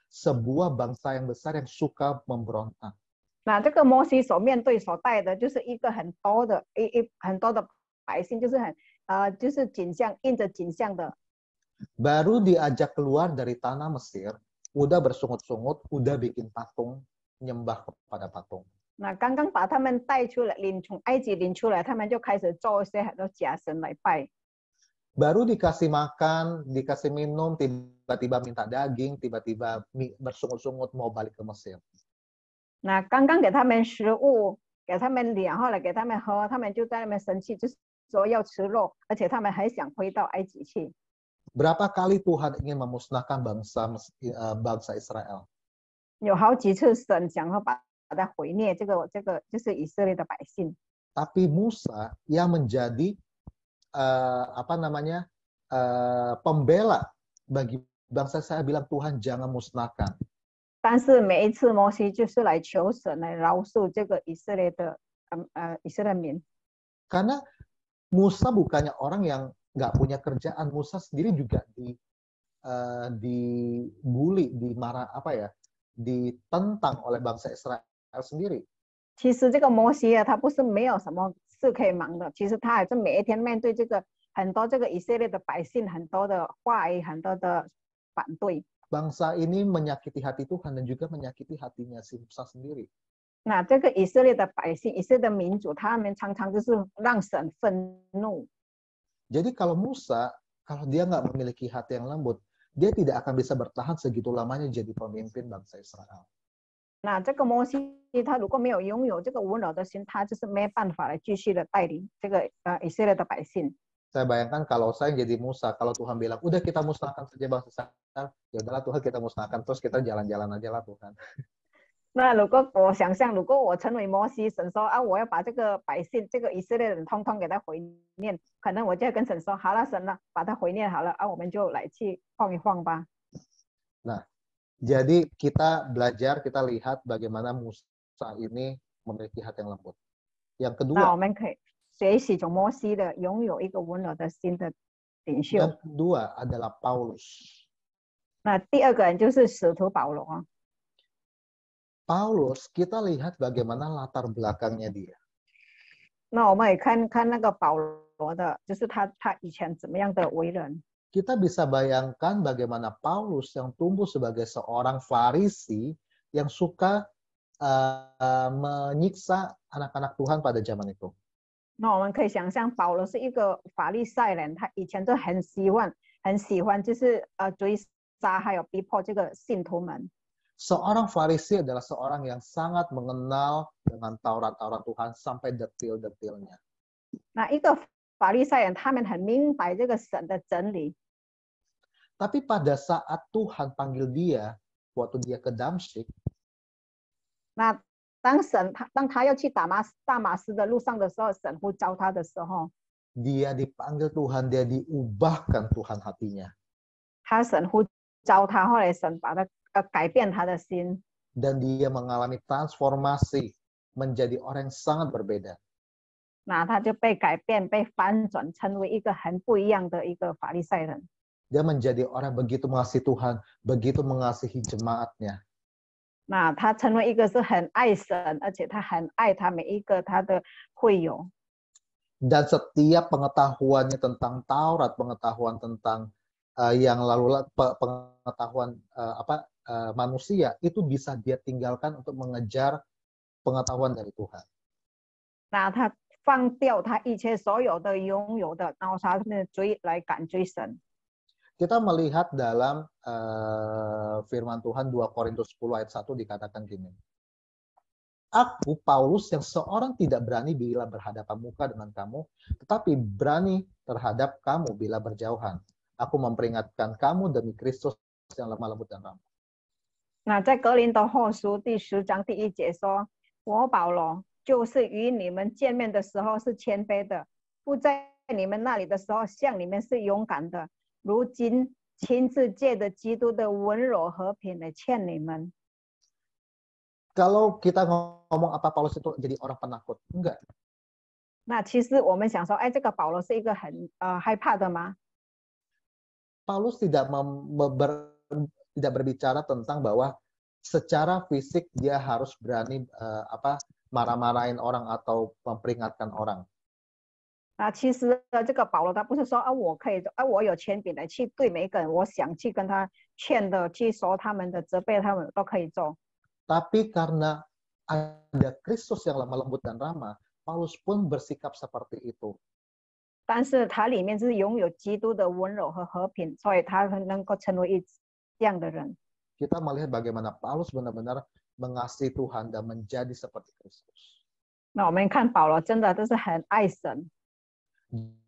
sebuah bangsa yang besar yang suka memberontak. 那这个摩西所面对所带的就是一个很多的百姓就是就是景象印着景象的。 Baru diajak keluar dari tanah Mesir, udah bersungut-sungut, udah bikin patung, nyembah kepada patung. 那刚刚把他们带出来，从埃及领出来，他们就开始做一些很多假神来拜。 Baru dikasih makan, dikasih minum, tiba-tiba minta daging, tiba-tiba bersungut-sungut mau balik ke Mesir. 那刚刚给他们食物，给他们粮，后来给他们喝，他们就在那边生气，就是说要吃肉，而且他们还想回到埃及去。 Berapa kali Tuhan ingin memusnahkan bangsa Israel? 有好几次神想要把它毁灭，这个就是以色列的百姓。 Tapi Musa yang menjadi pembela bagi bangsa, saya bilang Tuhan jangan musnahkan. 但是每一次摩西就是来求神来饶恕这个以色列的以色列民。 Karena Musa bukannya orang yang nggak punya kerjaan, Musa sendiri juga dibully, ditentang oleh bangsa Israel sendiri. 其实这个摩西啊，他不是没有什么事可以忙的，其实他还是每一天面对这个很多这个以色列的百姓很多的话语，很多的反对。 Bangsa ini menyakiti hati Tuhan dan juga menyakiti hatinya si Musa sendiri. 那这个以色列的百姓，以色列的民族，他们常常就是让神愤怒。 Jadi kalau Musa, kalau dia nggak memiliki hati yang lembut, dia tidak akan bisa bertahan segitu lamanya jadi pemimpin bangsa Israel. 那这个摩西，他如果没有拥有这个温柔的心，他就是没办法来继续的带领这个以色列的百姓。 Saya bayangkan kalau saya jadi Musa, kalau Tuhan bilang, udah kita musnahkan saja bangsa Israel, ya udahlah Tuhan kita musnahkan, terus kita jalan-jalan aja lah Tuhan. 那如果我想象，如果我成为摩西，神说啊，我要把这个百姓、这个以色列人通通给他毁灭，可能我就要跟神说，好了，神了，把他毁灭好了啊，我们就来去晃一晃吧。 Nah, jadi kita belajar, kita lihat bagaimana Musa ini memiliki hati yang lembut. Yang 那我 kedua, 们可以学习从摩西的拥有一个温柔的心的领袖。 yang kedua adalah Paulus. 那第二个人就是使徒保罗啊。 Paulus, kita lihat bagaimana latar belakangnya dia. 那我们也看看那个保罗的，就是他以前怎么样的为人。 Kita bisa bayangkan bagaimana Paulus yang tumbuh sebagai seorang Farisi yang suka menyiksa anak-anak Tuhan pada zaman itu. 那我们可以想象，保罗是一个法利赛人，他以前就很喜欢，就是追杀还有逼迫这个信徒们。 Seorang Farisi adalah seorang yang sangat mengenal dengan Taurat-Taurat Tuhan sampai detil-detilnya. 那一个法利赛人，他们很明白这个神的真理。 Tapi pada saat Tuhan panggil dia, waktu dia ke Damsyik, 那当他要去大马士的路上的时候，神呼召他的时候， dia dipanggil Tuhan, dia diubahkan Tuhan hatinya. 神呼召他，后来神把他改变他的心。 Dan dia mengalami transformasi menjadi orang yang sangat berbeda. 那他就被改变，被翻转，成为一个很不一样的一个法利赛人。 Dia menjadi orang begitu mengasihi Tuhan, begitu mengasihi jemaatnya. 那他成为一个是很爱神，而且他很爱他每一个他的会友。 Dan setiap pengetahuannya tentang Taurat, pengetahuan tentang pengetahuan manusia itu bisa dia tinggalkan untuk mengejar pengetahuan dari Tuhan. 那他放掉他一切所有的拥有的，然后他赶追神。 Kita melihat dalam firman Tuhan 2 Korintus 10 ayat 1 dikatakan gini. Aku, Paulus, yang seorang tidak berani bila berhadapan muka dengan kamu, tetapi berani terhadap kamu bila berjauhan. Aku memperingatkan kamu demi Kristus yang lemah lembut dan ramah. 那在哥林多后书第10章第1节说：“我保罗就是与你们见面的时候是谦卑的，不在你们那里的时候像你们是勇敢的。如今亲自借着基督的温柔和平来劝你们。” Kalau kita ngomong apa Paulus itu jadi orang penakut? Enggak. 那其实我们想说，哎，这个保罗是一个很害怕的吗？ Paulus tidak berbicara tentang bahwa secara fisik dia harus berani marah-marahin orang atau memperingatkan orang. 那其实这个保罗他不是说我可以我有权柄来去对每一个人，我想去跟他劝的，去说他们的责备他们都可以做。 Tapi karena ada Kristus yang lemah lembut dan ramah, Paulus pun bersikap seperti itu. 但是他里面是拥有基督的温柔和和平，所以他能够成为这样的人。 Kita melihat bagaimana Paulus benar-benar mengasihi Tuhan dan menjadi seperti Kristus. 那我们看保罗真的都是很爱神。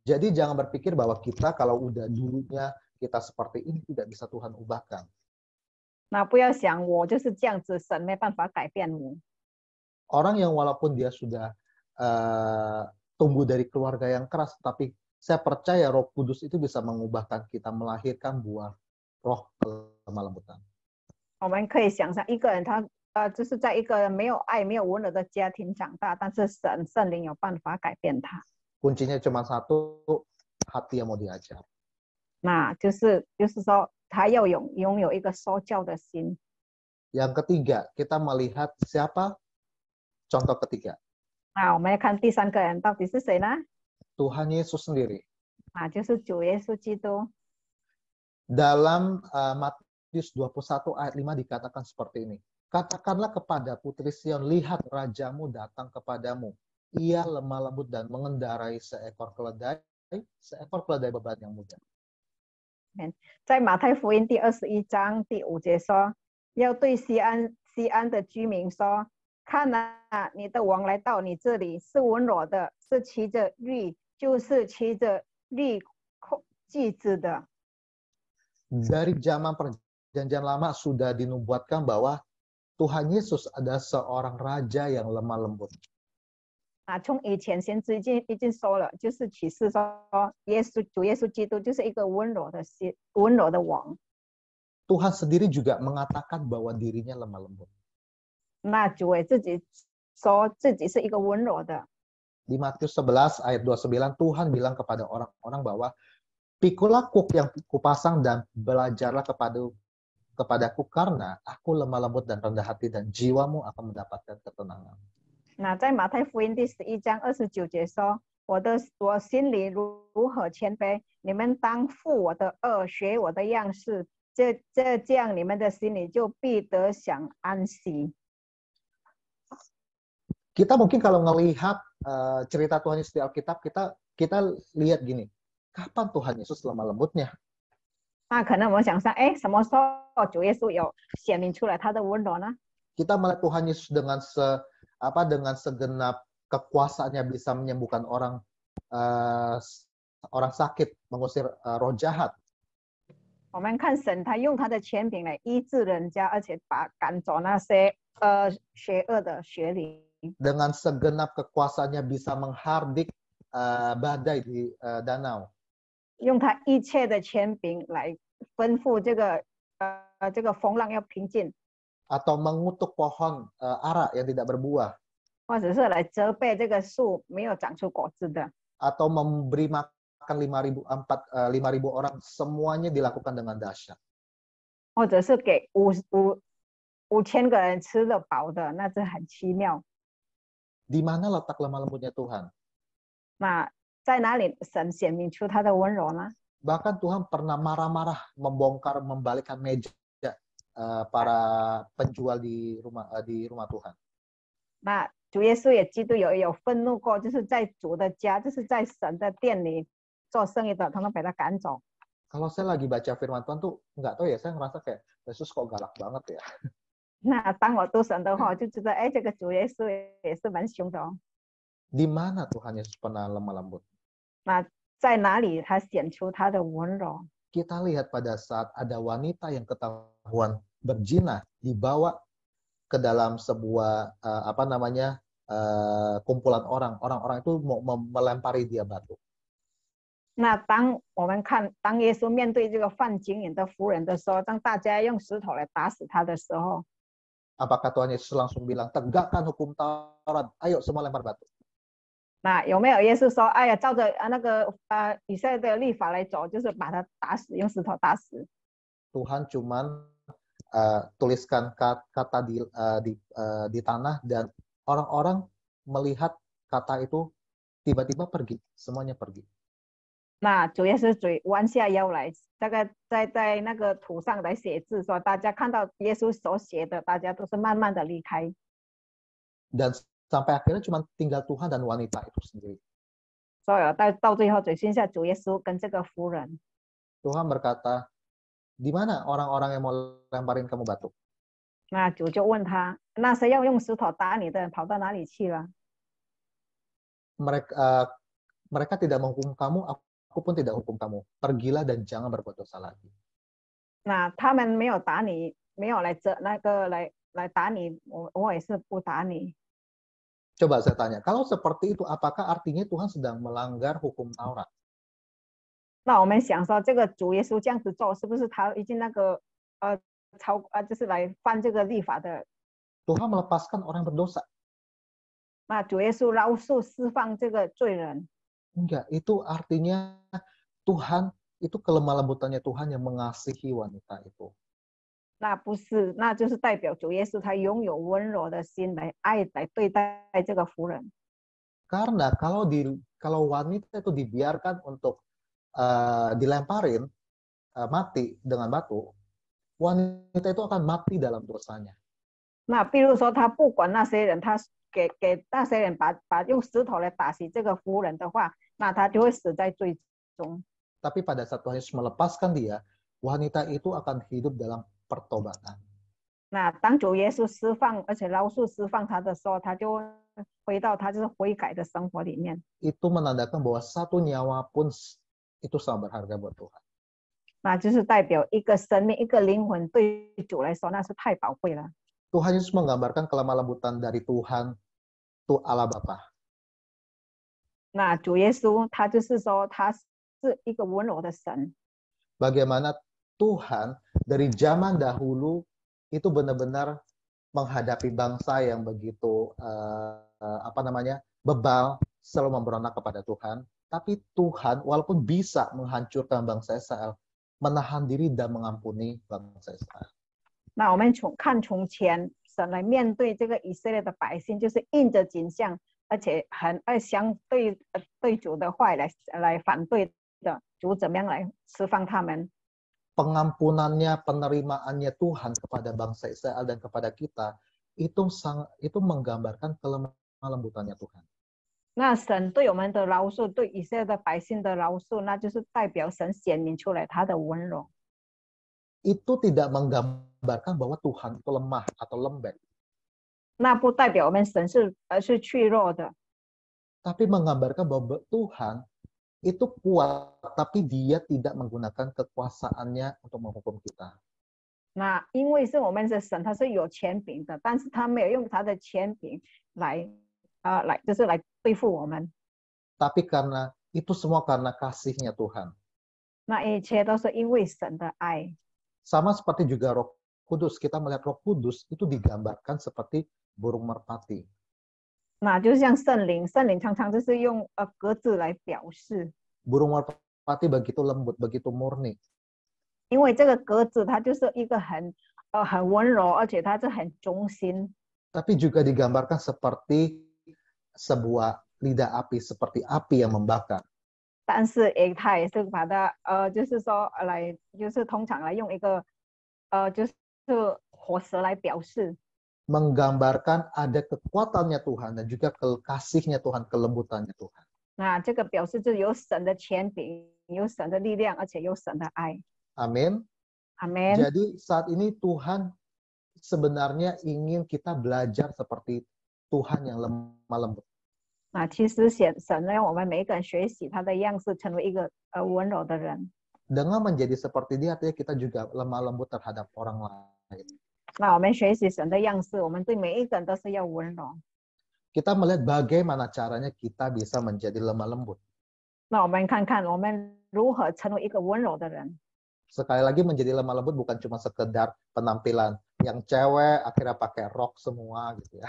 Jadi jangan berpikir bahwa kita kalau udah dulunya kita seperti ini tidak bisa Tuhan ubahkan. 那不要想我就是这样子，神没办法改变我。 Orang yang walaupun dia sudah tumbuh dari keluarga yang keras, tapi saya percaya Roh Kudus itu bisa mengubahkan kita, melahirkan buah roh kelemah lembutan. 我们可以想象一个人他就是在一个没有爱、没有温柔的家庭长大，但是圣灵有办法改变他。 Kuncinya cuma satu, hati yang mau diajar. 那就是说他要拥有一个受教的心。 Yang ketiga, kita melihat siapa? Contoh ketiga. 那我们要看第三个人到底是谁呢？ Tuhan Yesus sendiri. 那就是主耶稣基督。 Dalam Matius 21 ayat 5 dikatakan seperti ini. Katakanlah kepada putri Sion, lihat rajamu datang kepadamu. Ia lemah lembut dan mengendarai seekor keledai beban yang mudah. 在马太福音第21章第5节说，要对西安的居民说，看啊，你的王来到你这里，是温柔的，是骑着驴，就是骑着驴驹子的。 Dari zaman perjanjian lama sudah dinubuatkan bahwa Tuhan Yesus adalah seorang raja yang lemah lembut. 啊，从以前先知已经说了，就是启示说，主耶稣基督就是一个温柔的王。 Tuhan sendiri juga mengatakan bahwa dirinya lemah lembut. 那主也自己说自己是一个温柔的。 Di Matius 11 ayat 29 Tuhan bilang kepada orang-orang bahwa pikulah kuk yang kupasang dan belajarlah kepadaku karena aku lemah lembut dan rendah hati dan jiwamu akan mendapatkan ketenangan. 那在马太福音第11章29节说，我心里如何谦卑，你们当负我的恶，学我的样式，这样你们的心里就必得享安息。 Kita mungkin kalau ngelihat cerita Tuhan Yesus di Alkitab, kita lihat gini, kapan Tuhan Yesus lemah lembutnya? 那可能我们想象，哎，什么时候主耶稣有显明出来他的温柔呢？ Kita melihat Tuhan Yesus dengan segenap kekuasaannya bisa menyembuhkan orang sakit, mengusir roh jahat. 我们看神，他用他的权柄来医治人家，而且赶走那些邪恶的邪灵。 Dengan segenap kekuasaannya bisa menghardik badai di danau. 用他一切的权柄来吩咐这个风浪要平静。 Atau mengutuk pohon ara yang tidak berbuah. 或者是来责备这个树没有长出果子的。 Atau memberi makan 5.000 orang, semuanya dilakukan dengan dahsyat. 或者是给5000个人吃得饱的，那是很奇妙。 Di mana letak lemah lembutnya Tuhan? 那在哪里神显明出他的温柔呢？ Bahkan Tuhan pernah marah-marah membongkar, membalikkan meja para penjual di rumah Tuhan. 那主耶稣也基督有愤怒过，就是在主的家，就是在神的店里做生意的，他们把他赶走。 Kalau saya lagi baca firman Tuhan tuh nggak tahu ya, saya ngerasa kayak Yesus kok galak banget ya. 那当我读神的话，我就知道，哎，这个主耶稣也是蛮凶的哦。 Di mana Tuhan Yesus pernah lemah lembut? 那在哪里他显出他的温柔？ Kita lihat pada saat ada wanita yang ketahuan berzina dibawa ke dalam sebuah kumpulan orang-orang itu mau melempari dia batu. 那当我们看，当耶稣面对这个犯奸淫的妇人的时候，当大家用石头来打死他的时候， Apakah Tuhan Yesus langsung bilang, tegakkan hukum Taurat, ayo semua lempar batu? 那有没有耶稣说，哎呀，照着那个以色列的律法来走，就是把他打死，用石头打死？ Tuhan cuman tuliskan kata di tanah dan orang-orang melihat kata itu tiba-tiba pergi, semuanya pergi. 那主耶稣嘴弯下腰来，大概在那个土上来写字，说大家看到耶稣所写的，大家都是慢慢的离开。 Dan sampai akhirnya cuma tinggal Tuhan dan wanita itu sendiri. 所以到最后只剩下主耶稣跟这个妇人。 Tuhan berkata, di mana orang-orang yang mau lemparin kamu batu? 那主就问他，那谁要用石头打你的人跑到哪里去了？ Mereka tidak menghukum kamu, aku pun tidak hukum kamu. Pergilah dan jangan berbuat dosa lagi. 那他们没有打你，没有来打你，我也是不打你。 Coba saya tanya, kalau seperti itu, apakah artinya Tuhan sedang melanggar hukum Taurat? 那我们想说，这个主耶稣这样子做，是不是他已经就是来犯这个律法的？ Tuhan melepaskan orang berdosa. 那主耶稣饶恕释放这个罪人？ Enggak, itu artinya Tuhan, itu kelemah lembutannya Tuhan yang mengasihi wanita itu. 那不是，那就是代表主耶稣他拥有温柔的心来爱来对待这个妇人。 Karena kalau wanita itu dibiarkan untuk dilemparin mati dengan batu, wanita itu akan mati dalam dosanya. 那比如说他不管那些人，他给那些人把用石头来打死这个妇人的话，那他就会死在罪中。 Tapi pada saat Tuhan Yesus melepaskan dia, wanita itu akan hidup dalam pertobatan. 那当主耶稣释放而且饶恕释放他的时候，他就回到他就是悔改的生活里面。 Itu menandakan bahwa satu nyawa pun itu sangat berharga buat Tuhan. 那就是代表一个生命、一个灵魂对主来说那是太宝贵了。 Tuhan Yesus menggambarkan kelemah lembutan dari Tuhan, itu Allah Bapa. 那主耶稣他就是说他是一个温柔的神。 Bagaimana Tuhan dari zaman dahulu itu benar-benar menghadapi bangsa yang begitu bebal, selalu memberontak kepada Tuhan. Tapi Tuhan walaupun bisa menghancurkan bangsa Israel, menahan diri dan mengampuni bangsa Israel. 那我们看从前神来面对这个以色列的百姓，就是印着景象，而且很爱相对主的话来反对的，主怎么样来释放他们？ Pengampunannya, penerimaannya Tuhan kepada bangsa Israel dan kepada kita itu menggambarkan kelemah lembutannya Tuhan. 那神对我们的饶恕，对以色列的百姓的饶恕，那就是代表神显明出来他的温柔。 Itu tidak menggambarkan bahwa Tuhan itu lemah atau lembek. 那不代表我们神是脆弱的， Tapi menggambarkan bahwa Tuhan itu kuat, tapi dia tidak menggunakan kekuasaannya untuk menghukum kita. 那因为是我们的神，他是有权柄的，但是他没有用他的权柄来就是来对付我们。 Tapi karena itu semua karena kasihnya Tuhan. 那一切都是因为神的爱。 Sama seperti juga Roh Kudus, kita melihat Roh Kudus itu digambarkan seperti burung merpati. 那就像圣灵，圣灵常常就是用鸽子来表示， Burung merpati begitu lembut, begitu murni. 因为这个鸽子它就是一个很温柔，而且它是很忠心。 Tapi juga digambarkan seperti sebuah lidah api, seperti api yang membakar. 但是它也是把它就是说就是通常来用一个就是火蛇来表示。 Menggambarkan ada kekuatannya Tuhan dan juga kasihnya Tuhan, kelembutannya Tuhan. 那这个表示就是有神的权柄，有神的力量，而且有神的爱。 Amin. Amin. Jadi saat ini Tuhan sebenarnya ingin kita belajar seperti Tuhan yang lemah lembut. 那其实神让我们每一个人学习他的样式，成为一个温柔的人。 Dengan menjadi seperti dia, artinya kita juga lemah lembut terhadap orang lain. 那我们学习神的样式，我们对每一个人都是要温柔。 Kita melihat bagaimana caranya kita bisa menjadi lemah lembut. 那我们看看我们如何成为一个温柔的人。 Sekali lagi menjadi lemah lembut bukan cuma sekedar penampilan. Yang cewek akhirnya pakai rok semua gitu ya.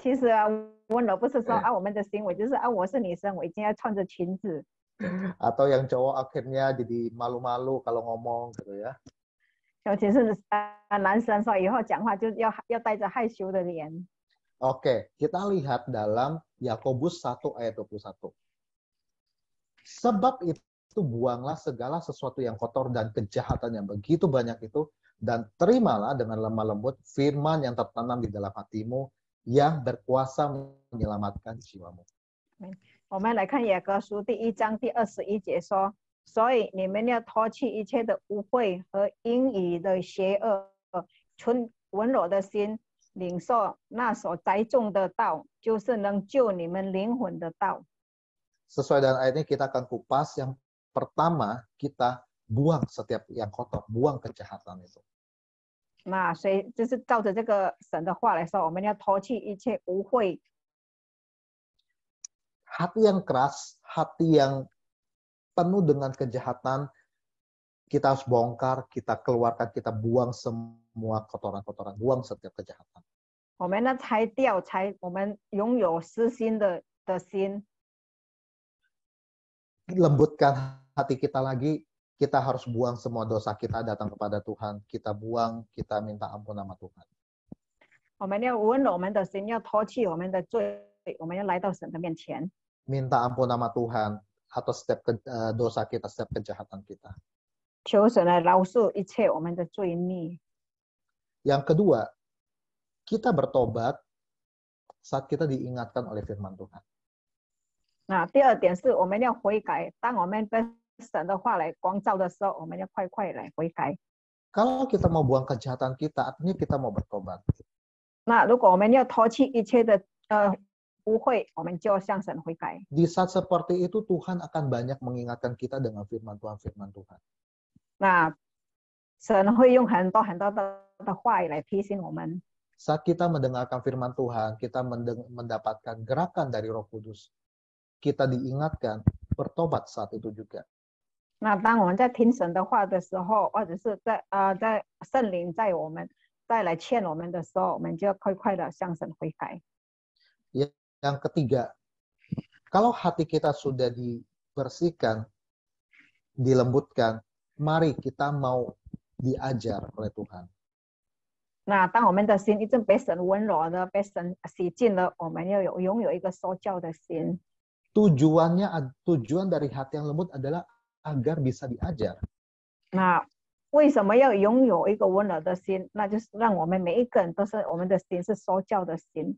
其实温柔不是说我们的行为就是我是女生，我一定要穿着裙子。 Atau yang cowok akhirnya jadi malu-malu kalau ngomong gitu ya. 尤其是男生说以后讲话就要带着害羞的脸。Oke, kita lihat dalam Yakobus 1 ayat 21. Sebab itu buanglah segala sesuatu yang kotor dan kejahatan yang begitu banyak itu, dan terimalah dengan lemah lembut firman yang tertanam di dalam hatimu yang berkuasa menyelamatkan jiwamu. 我们来看雅各书第1章第21节说：“所以你们要脱去一切的污秽和阴语的邪恶，存温柔的心，领受那所栽种的道，就是能救你们灵魂的道。” Sesuai dengan ayat ini kita akan kupas. Yang pertama, kita buang setiap yang kotor, buang kejahatan itu. 那所以就是照着这个神的话来说，我们要脱去一切污秽。 Hati yang keras, hati yang penuh dengan kejahatan, kita harus bongkar, kita keluarkan, kita buang semua kotoran-kotoran, buang setiap kejahatan. 我们呢拆掉，我们拥有私心的心。 Lembutkan hati kita lagi, kita harus buang semua dosa kita, datang kepada Tuhan, kita buang, kita minta ampun sama Tuhan. 我们要温柔我们的心，要脱去我们的罪，我们要来到神的面前。 Minta ampun sama Tuhan atas setiap dosa kita, setiap kejahatan kita. 求神来饶恕一切我们的罪孽。 Yang kedua, kita bertobat saat kita diingatkan oleh firman Tuhan. 那第二点是我们要悔改，当我们被神的话来光照的时候，我们要快快来悔改。 Kalau kita mau buang kejahatan kita, artinya kita mau bertobat. 那如果我们要脱去一切的污秽，我们就要向神悔改。 Di saat seperti itu Tuhan akan banyak mengingatkan kita dengan firman Tuhan. 那神会用很多的话语来提醒我们。 Saat kita mendengarkan firman Tuhan, kita mendapatkan gerakan dari Roh Kudus. Kita diingatkan bertobat saat itu juga. 那当我们在听神的话的时候，或者是在圣灵在我们再来劝我们的时候，我们就要快快的向神悔改。 Yang ketiga, kalau hati kita sudah dibersihkan, dilembutkan, mari kita mau diajar oleh Tuhan. 那当我们的心已经被神温柔的、被神洗净了，我们要拥有一个受教的心。 Tujuan dari hati yang lembut adalah agar bisa diajar. 那为什么要拥有一个温柔的心？那就是让我们每一个人都是我们的心是受教的心。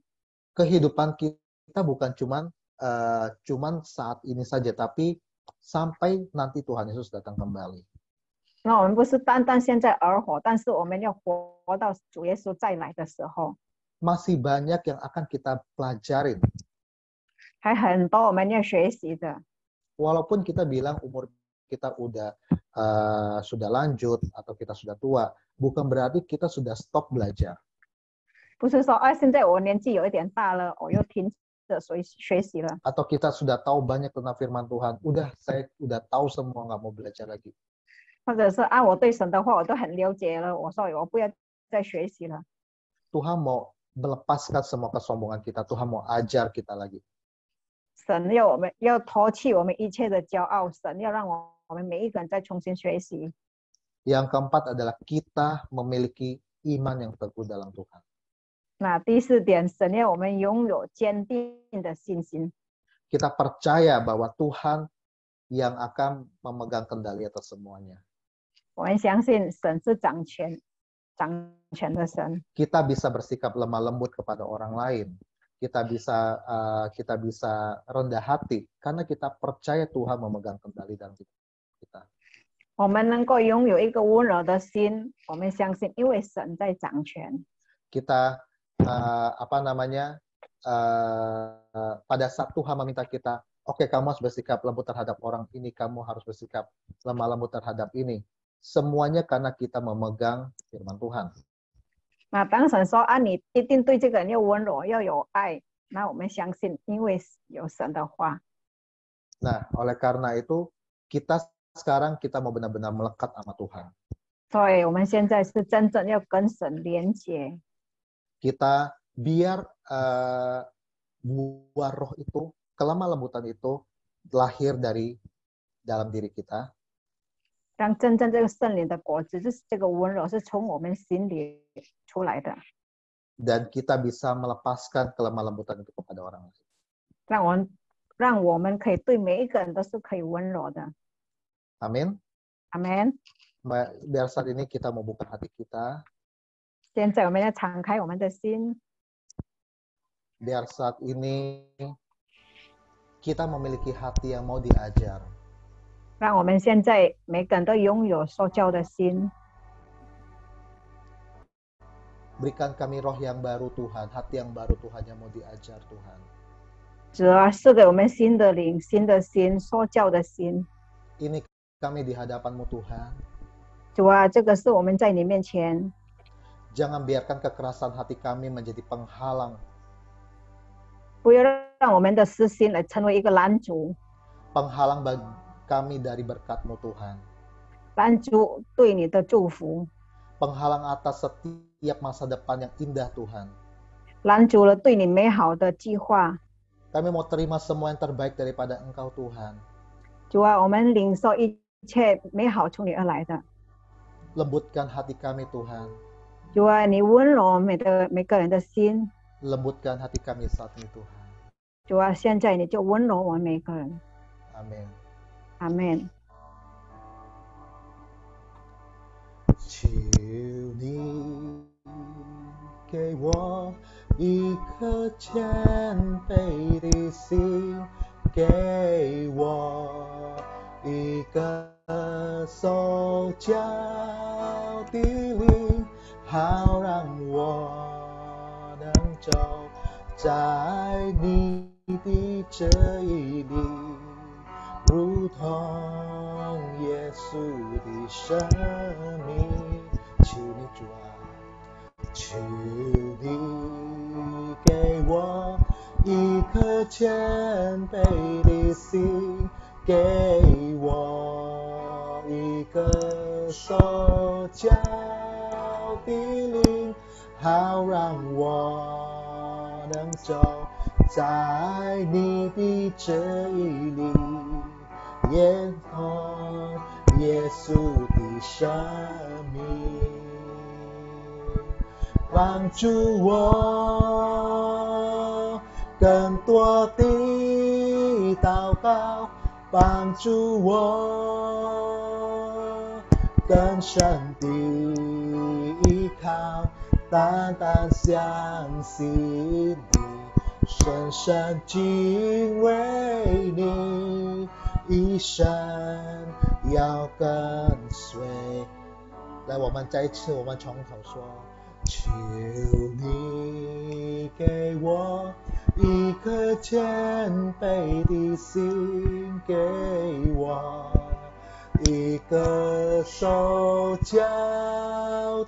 Kehidupan kita bukan cuman saat ini saja, tapi sampai nanti Tuhan Yesus datang kembali. 那我们不是单单现在而活，但是我们要活到主耶稣再来的时候。 Masih banyak yang akan kita pelajarin. 还很多我们要学习的。 Walaupun kita bilang umur kita sudah lanjut atau kita sudah tua, bukan berarti kita sudah stop belajar. 不是说现在我年纪有一点大了，我又停止学习了。 Atau kita sudah tahu banyak tentang firman Tuhan, saya udah tahu semua, nggak mau belajar lagi. 或者是我对神的话我都很了解了，我说我不要再学习了。 Tuhan mau melepaskan semua kesombongan kita, Tuhan mau ajar kita lagi. 神要我们要脱去我们一切的骄傲，神要让我们每一个人再重新学习。 Yang keempat adalah kita memiliki iman yang teguh dalam Tuhan. 那第四点，神要我们拥有坚定的信心。 Kita percaya bahwa Tuhan yang akan memegang kendali atas semuanya. 我们相信神是掌权的神。 Kita bisa bersikap lemah lembut kepada orang lain. Kita bisa rendah hati karena kita percaya Tuhan memegang kendali dalam hidup kita. 我们能够拥有一个温柔的心，我们相信，因为神在掌权。 Kita pada saat Tuhan meminta kita, oke, kamu harus bersikap lembut terhadap orang ini, kamu harus bersikap lemah lembut terhadap ini. Semuanya karena kita memegang firman Tuhan. 那当神说你一定对这个人要温柔，要有爱，那我们相信，因为有神的话。 Nah, oleh karena itu sekarang kita mau benar-benar melekat sama Tuhan. 所以我们现在是真正要跟神连接。 Kita biar buah roh itu, kelemah lembutan itu lahir dari dalam diri kita. 让真正这个圣灵的果子，就是这个温柔，是从我们心里出来的。dan kita bisa melepaskan kelemah lembutan itu kepada orang lain. 让我们可以对每一个人都是可以温柔的。 Amin. Amen。 Biar saat ini kita mau buka hati kita. 现在我们要敞开我们的心。 Biar saat ini kita memiliki hati yang mau diajar. 让我们现在每个人都拥有受教的心。 Berikan kami roh yang baru Tuhan, hati yang baru Tuhan yang mau diajar Tuhan. 主啊，赐给我们新的灵、新的心、受教的心。 Ini kami di hadapan-Mu Tuhan. 主啊，这个是我们在你面前。 Jangan biarkan kekerasan hati kami menjadi penghalang. 不要让我们的私心来成为一个拦阻， Penghalang bagi kami dari berkat-Mu Tuhan. 拦阻对你的祝福， Penghalang atas setiap masa depan yang indah Tuhan. 拦阻了对你美好的计划。 Kami mau terima semua yang terbaik daripada Engkau Tuhan. 主啊，我们领受一切美好从你而来的。 Lembutkan hati kami Tuhan. 主啊，你温柔每个人的心。 Lembutkan hati kami saat ini Tuhan. 主啊，现在你就温柔我们每个人。 Amin. 阿门。 求你给我一颗谦卑的心，给我一个受教的灵，好让我能走在你的这一里，如同耶稣的生命。求你主啊，求你给我一颗谦卑的心，给我一个受教的灵，好让我能走在你的这一里，沿同耶稣的生命，帮助我更多的祷告，帮助我更深的依靠，单单相信你，深深敬畏你，一生要跟随。来，我们再一次，我们从头说，求你给我一颗谦卑的心，给我一个受教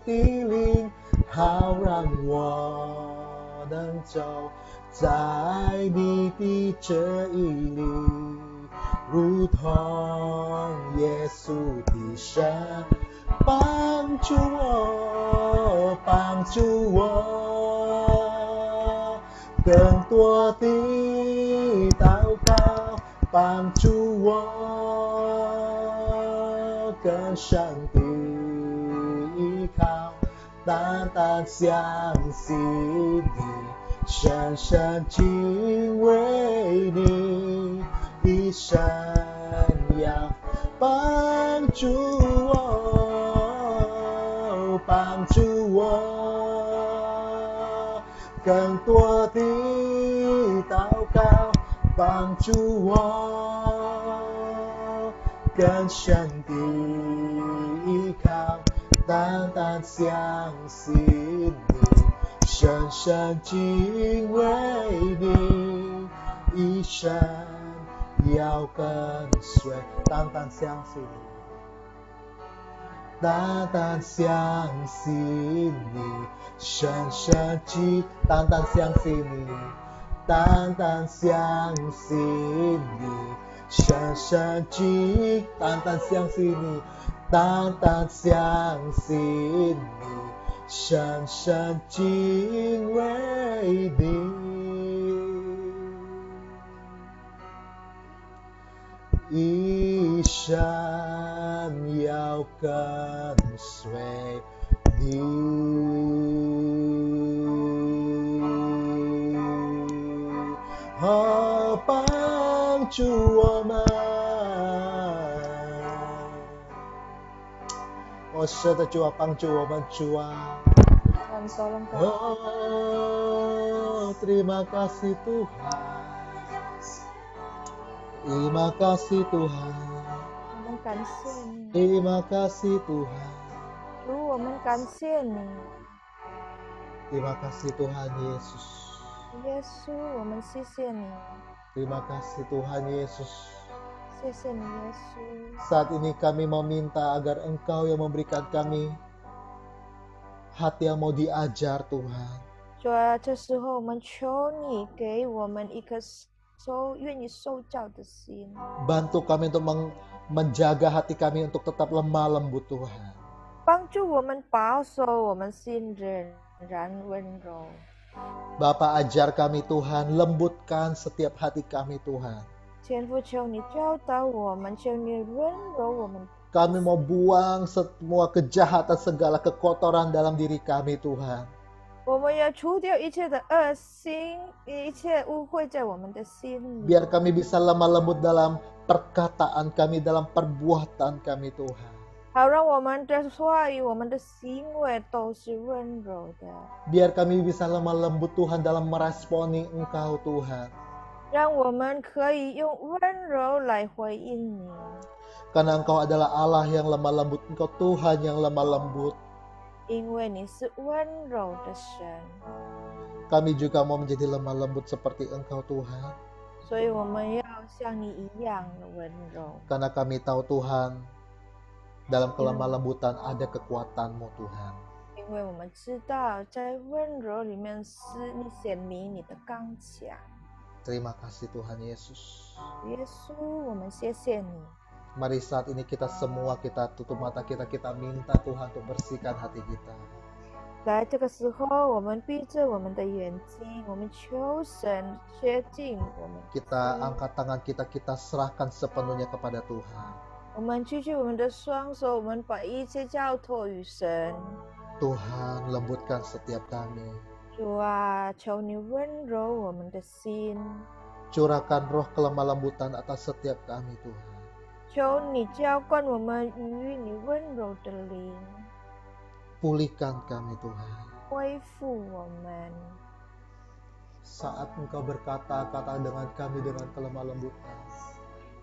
的灵，好让我能走在你的这一里，如同耶稣的生。帮助我，帮助我，更多的祷告，帮助我更深的依靠，单单相信你，深深敬畏你，一生要帮助我，帮助我，更多的祷告，帮助我，更深的依靠，单单相信你，深深敬畏你，一生要跟随，单单相信你，单单相信你，深深单单相信你，单单相信你，深深单单相信你，单单相信你，深深敬畏你。一生要跟随你。帮助我们。是的，主啊，帮助我们，主啊。Tuhan tolong kami. Oh, terima kasih Tuhan. Terima kasih Tuhan. 我们感谢你， Terima kasih Tuhan. 主，我们感谢你， Terima kasih Tuhan Yesus. 耶稣，我们谢谢你， Terima kasih Tuhan Yesus. 谢谢你，耶稣。 Saat ini kami mau minta agar Engkau yang memberikan kami hati yang mau diajar Tuhan. 主啊，这时候我们求你给我们一颗愿意受教的心， Bantu kami untuk menjaga hati kami untuk tetap lemah lembut Tuhan. 帮助我们保守我们心仍然温柔。 Bapa, ajar kami Tuhan, lembutkan setiap hati kami Tuhan. 天父，求你教导我们，求你温柔我们。 Kami mau buang semua kejahatan, segala kekotoran dalam diri kami Tuhan. 我们要除掉一切的恶心，一切污秽在我们的心里。 Biar kami bisa lemah lembut dalam perkataan kami, dalam perbuatan kami Tuhan. 好让我们的话语、我们的行为都是温柔的， Biar kami bisa lemah lembut Tuhan dalam meresponi Engkau Tuhan. 让我们可以用温柔来回应你。 Karena Engkau adalah Allah yang lemah lembut, Engkau Tuhan yang lemah lembut. 因为你是温柔的神， Kami juga mau menjadi lemah lembut seperti Engkau Tuhan. 所以我们要像你一样的温柔。 Karena kami tahu Tuhan, dalam kelemah lembutan ada kekuatan-Mu Tuhan. 因为我们知道，在温柔里面是你显明你的刚强。 Terima kasih Tuhan Yesus. 耶稣，我们谢谢你。 Mari saat ini kita semua, kita tutup mata kita minta Tuhan untuk bersihkan hati kita. 来这个时候，我们闭着我们的眼睛，我们求神洁净我们。 Kita angkat tangan kita, kita serahkan sepenuhnya kepada Tuhan. 我们举起我们的双手，我们把一切交托于神。 Tuhan, lembutkan setiap kami. 主啊，求你温柔我们的心， Curahkan roh kelemah lembutan atas setiap kami Tuhan. 求你浇灌我们与你温柔的灵， Pulihkan kami Tuhan. 恢复我们。 Saat Engkau berkata-kata dengan kami dengan kelemah lembutan,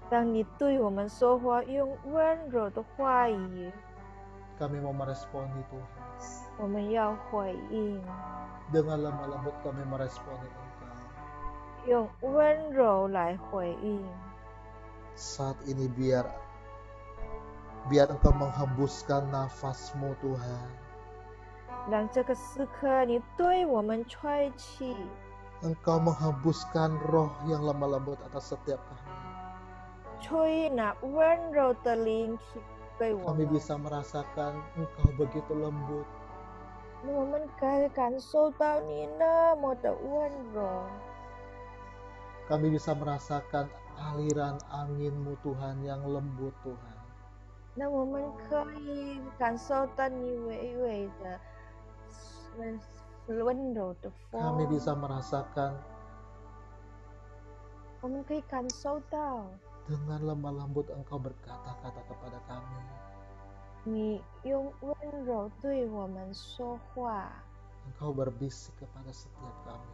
当你对我们说话，用温柔的话语， kami mau meresponi Tuhan. 我们要回应， Dengan lemah lembut kami meresponi Engkau. 用温柔来回应。 Saat ini biar Engkau menghembuskan nafas-Mu Tuhan. 让这个时刻你对我们吹气， Engkau menghembuskan roh yang lemah lembut atas setiap kami. 吹那温柔的灵气给我 Kami 们， bisa merasakan Engkau begitu lembut. 我们可以感受到你那么的温柔。 Kami bisa merasakan aliran angin-Mu Tuhan yang lembut Tuhan. 那我们可以感受到你微微的温柔的 Kami 风， bisa merasakan 我们可以感受到 dengan lemah lembut Engkau berkata-kata kepada kami. 你用温柔对我们说话， Engkau berbisik kepada setiap kami.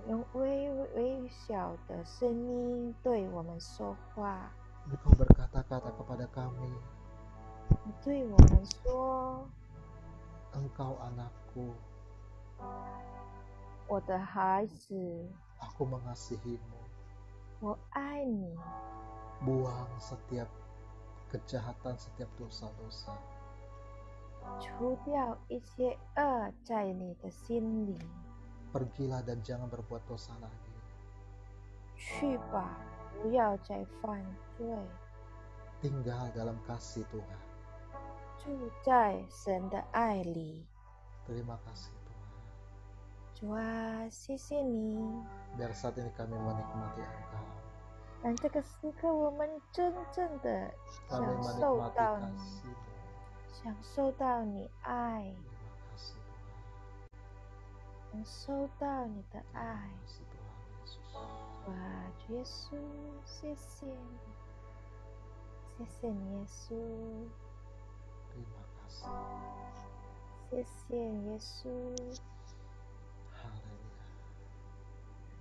用微小的声音对我们说话。 Engkau berkata-kata kepada kami. 你对我们说， Engkau anakku, 我的孩子， aku mengasihimu. 我爱你， Buang setiap kejahatan, setiap dosa-dosa. 除掉一切恶在你的心里。 Pergilah dan jangan berbuat dosa lagi. 去吧，不要再犯罪， Tinggal dalam kasih Tuhan. 住在神的爱里。 Terima kasih Tuhan. 主啊，谢谢你， Biar saat ini kami menikmati Engkau. 让这个时刻我们真正的 Kami 享受 menikmati 到你， kasih-Mu. 享受到你爱， Terima kasih Tuhan. 享受到你的爱。 Terima kasih Tuhan Yesus. 哇，主耶稣，谢谢你，谢谢你，耶稣， Terima kasih. 谢谢耶稣， Haleluya.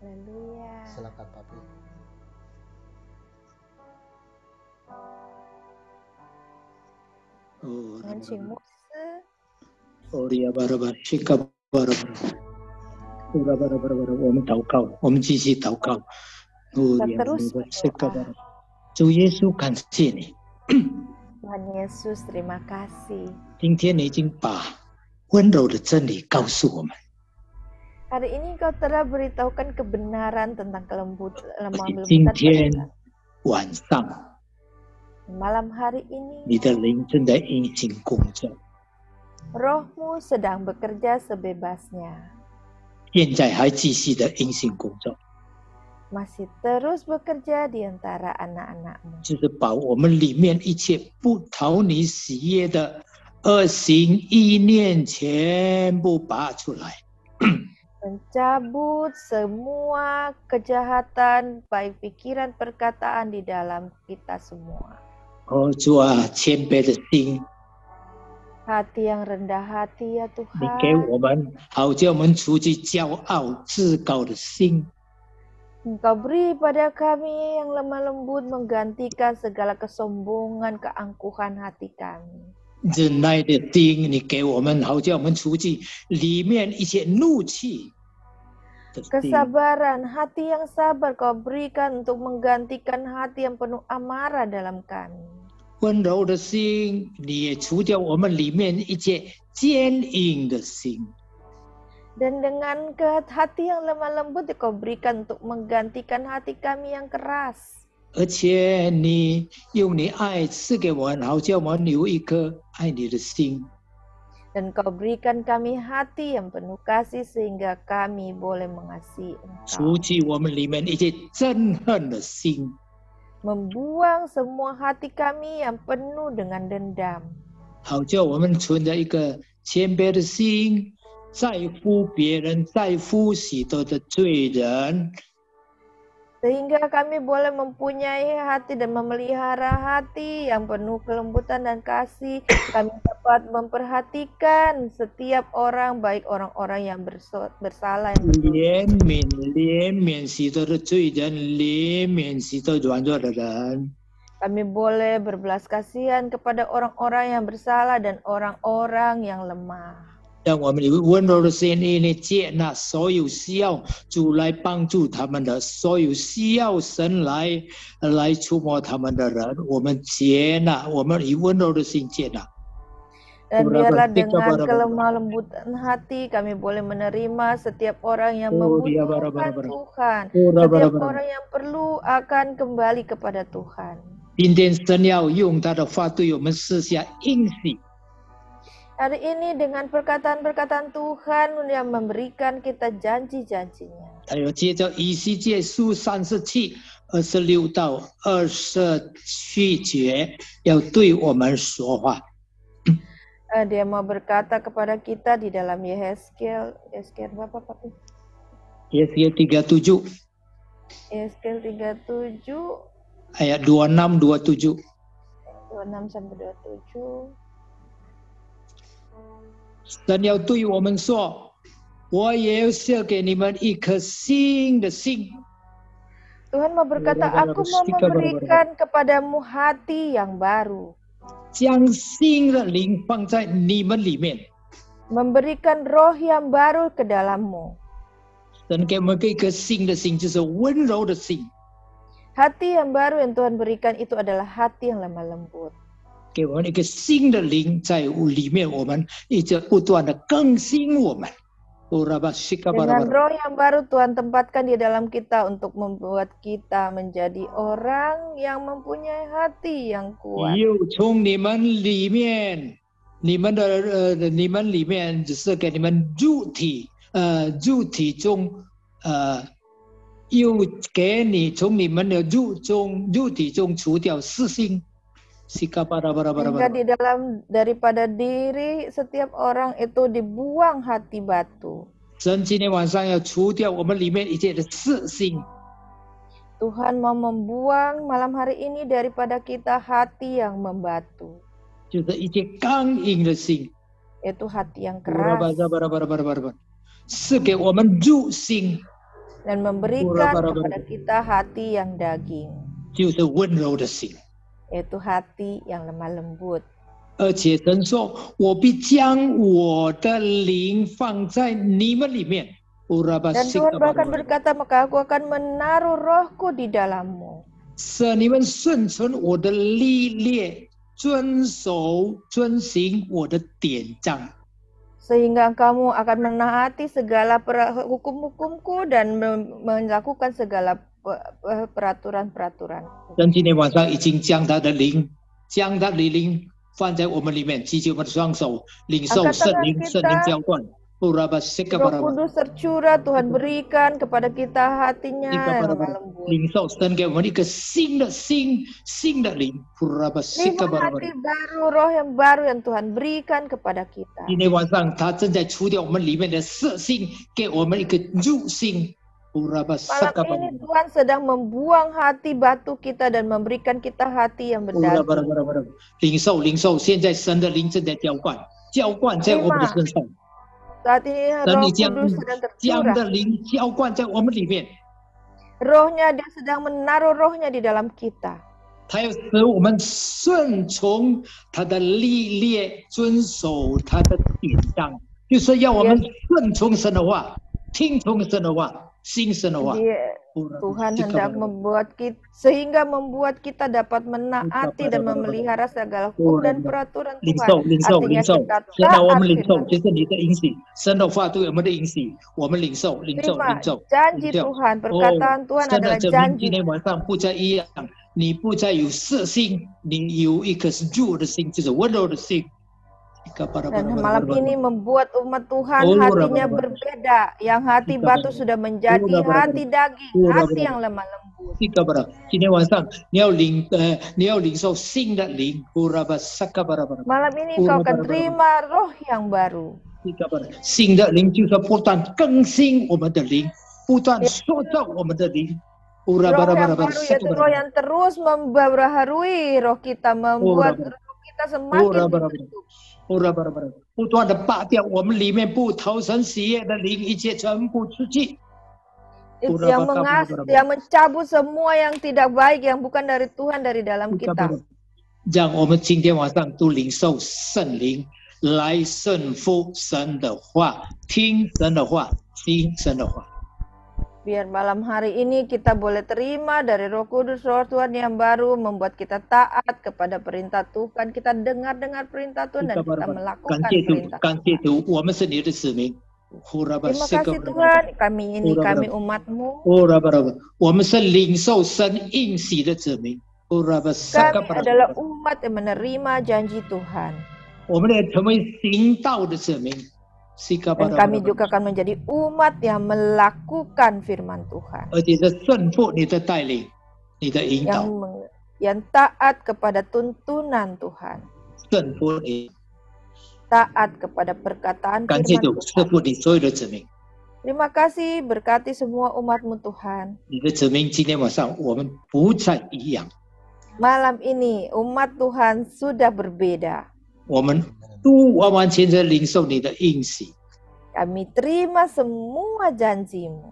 哈利路亚。 Silakan Papi. 哦，我们请牧师。哦，利亚巴拉巴，西卡巴拉巴拉，乌拉巴拉巴拉巴拉，我们祷告，我们继续祷告。哦， Kita 利亚巴 terus 拉巴，西卡巴 berdoa. 拉，主耶稣，感谢你， Tuhan Yesus, terima kasih. 今天你已经把温柔的真理告诉我们， Hari ini Kau telah beritahukan kebenaran tentang lemah 今 lembutan 天 pada 晚上， malam hari ini. 你的灵正在运行工作， Rohmu sedang bekerja sebebasnya, 现在还继续的运行工作， masih terus bekerja di antara anak-anak-Mu. 就是把我们里面一切不讨你喜悦的恶行意念全部拔出来。 Mencabut semua kejahatan, baik pikiran, perkataan di dalam kita semua. 哦，主啊，谦卑的心， Hati yang rendah hati ya 你给 Tuhan. 我们，好叫我们除去骄傲自高的心， Engkau beri pada kami yang lemah lembut menggantikan segala kesombongan, keangkuhan hati kami. 忍耐的心，你给我们，好叫我们除去里面一些怒气的心。 Kesabaran, hati yang sabar Kau berikan untuk menggantikan hati yang penuh amarah dalam kami. 温柔的心，你也除掉我们里面一切坚硬的心。 Dan dengan hati yang lemah lembut Kau berikan untuk menggantikan hati kami yang keras. 而且你用你爱赐给我们，好叫我们有一颗爱你的心。 Dan Kau berikan kami hati yang penuh kasih sehingga kami boleh mengasihi 除 Engkau. 去我们里面一切憎恨的心。 Membuang semua hati kami yang penuh dengan dendam. 好叫我们存着一个谦卑的心，在乎别人，在乎许多的罪人。 Sehingga kami boleh mempunyai hati dan memelihara hati yang penuh kelembutan dan kasih. Kami dapat memperhatikan setiap orang, baik orang-orang yang bersalah yang berdosa. 怜悯许多的罪人，怜悯许多软弱的人。 Kami boleh berbelas kasihan kepada orang-orang yang bersalah dan orang-orang yang lemah. 让我们有温柔的心意呢，接纳所有需要主来帮助他们的，所有需要神来触摸他们的人，我们接纳，我们以温柔的心接纳。 Dan biarlah dengan kelemah lembutan hati kami boleh menerima setiap orang yang membutuhkan Tuhan. Setiap orang yang perlu akan kembali kepada Tuhan. 今天神要用他的话对我们施下应许。 Hari ini dengan perkataan-perkataan Tuhan yang memberikan kita janji-janjinya. 还有接着以西结书37:26到27节，要对我们说话。 Dia mau berkata kepada kita di dalam Yehezkiel berapa Pak? Yesaya 37 Yehezkiel 37 ayat 26-27. 26 sampai 27. 神要对我们说，我也要赐给你们一颗新的心。 Tuhan mau berkata, aku mau memberikan kepadamu hati yang baru. 将新的灵放在你们里面。 Memberikan roh yang baru ke dalammu. 神给我们一颗新的心，就是温柔的心。 Hati yang baru yang Tuhan berikan itu adalah hati yang lemah lembut. 给我们一个新的灵在里面，我们一直不断的更新我们。 Dengan roh yang baru Tuhan tempatkan di dalam kita untuk membuat kita menjadi orang yang mempunyai hati yang kuat. 又从你们里面，你们里面只是给你们肉体中，又给你从你们的肉体中除掉私心。 Sehingga di dalam daripada diri setiap orang itu dibuang hati batu. 神今天晚上要除掉我们里面一切的私心。Tuhan mau membuang malam hari ini daripada kita hati yang membatu, 就是一切刚硬的心， yaitu hati yang keras, 是给我们入心， dan memberikan kepada kita hati yang daging, 就是温柔的心。 yaitu hati yang lemah lembut. 而且神说：“我必将我的灵放在你们里面。” Dan Tuhan bahkan berkata, maka aku akan menaruh rohku di dalammu. 使你们顺从我的律例，遵行我的典章。 Sehingga kamu akan menaati segala hukum-hukumku dan melakukan segala peraturan-peraturan. 神今天晚上已经将他的灵放在我们里面，举起我们的双手，领受圣灵浇灌。 Roh Kudus tercurah, Tuhan berikan kepada kita hatinya yang lemah lembut. 领受神给我们一个新的灵。 Terima hati baru, roh yang baru yang Tuhan berikan kepada kita. 今天晚上他正在除掉我们里面的色心，给我们一个入心。 Malam ini Tuhan sedang membuang hati batu kita dan memberikan kita hati yang berdaging. 领受，现在神的灵正在浇灌在我们的身上。 Saat ini Roh Kudus sedang tercurah. Rohnya, dia sedang menaruh rohnya di dalam kita. 他要使我们顺从他的律例，遵守他的典章，就是要我们顺从神的话，听从神的话，信神的话。 Tuhan hendak membuat kita, sehingga membuat kita dapat menaati dan memelihara segala hukum dan peraturan Tuhan. Artinya kita taat firman. 就是你的应许，神的话对我们的应许，我们领受。 Janji Tuhan, perkataan Tuhan adalah janji. 今天晚上不再一样，你不再有色心，你有一颗柔的心，就是温柔的心。 Dan malam ini membuat umat Tuhan hatinya berbeda. Yang hati batu sudah menjadi hati daging, hati yang lemah lembut. 今天晚上你要领受新的灵。 Malam ini kau akan terima roh yang baru. 新的灵就是不断更新我们的灵，不断塑造我们的灵。 Roh yang baru yaitu roh yang terus membaharui roh kita, membuat roh kita semakin hidup. 不断的拔掉我们里面不投神喜悦的灵，一切全部出去。 Yang mencabut semua yang tidak baik, yang bukan dari Tuhan dari dalam kita. 让我们今天晚上都领受圣灵，来顺服神的话，听神的话，行神的话。 Biar malam hari ini kita boleh terima dari Roh Kudus, Roh Tuhan yang baru, membuat kita taat kepada perintah Tuhan. Kita dengar perintah Tuhan dan kita melakukan perintah Tuhan. Terima kasih Tuhan, kami umat-Mu. Kami adalah umat yang menerima janji Tuhan. Dan kami juga akan menjadi umat yang melakukan firman Tuhan. Yang taat kepada tuntunan Tuhan. Taat kepada perkataan firman Tuhan. Terima kasih, berkati semua umat-Mu Tuhan. Malam ini umat Tuhan sudah berbeda. Kami terima semua janji-Mu.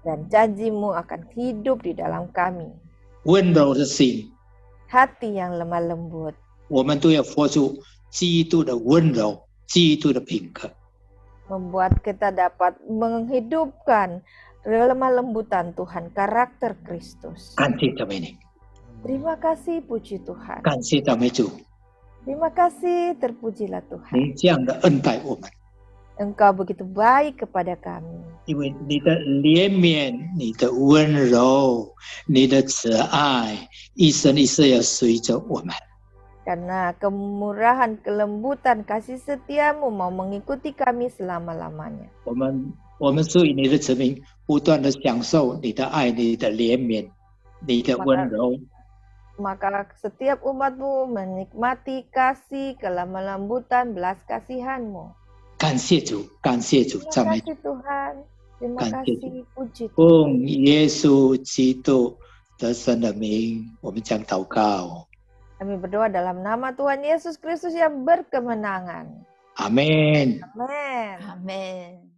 Dan janji-Mu akan hidup di dalam kami. Hati yang lemah lembut. Membuat kita dapat menghidupkan lemah lembutan Tuhan, karakter Kristus. Terima kasih, puji Tuhan. Terima kasih, terpujilah Tuhan. Engkau begitu baik kepada kami. Karena kemurahan, kelembutan, kasih setiamu mau mengikuti kami selama-lamanya. Maka setiap umat-Mu menikmati kasih, kelemah lembutan, belas kasihan-Mu. Terima kasih Tuhan. Terima 感谢主， kasih, puji Tuhan. 奉耶稣基督得胜的名，我们将祷告。 Kami berdoa dalam nama Tuhan Yesus Kristus yang berkemenangan. Amin. Amin. Amin.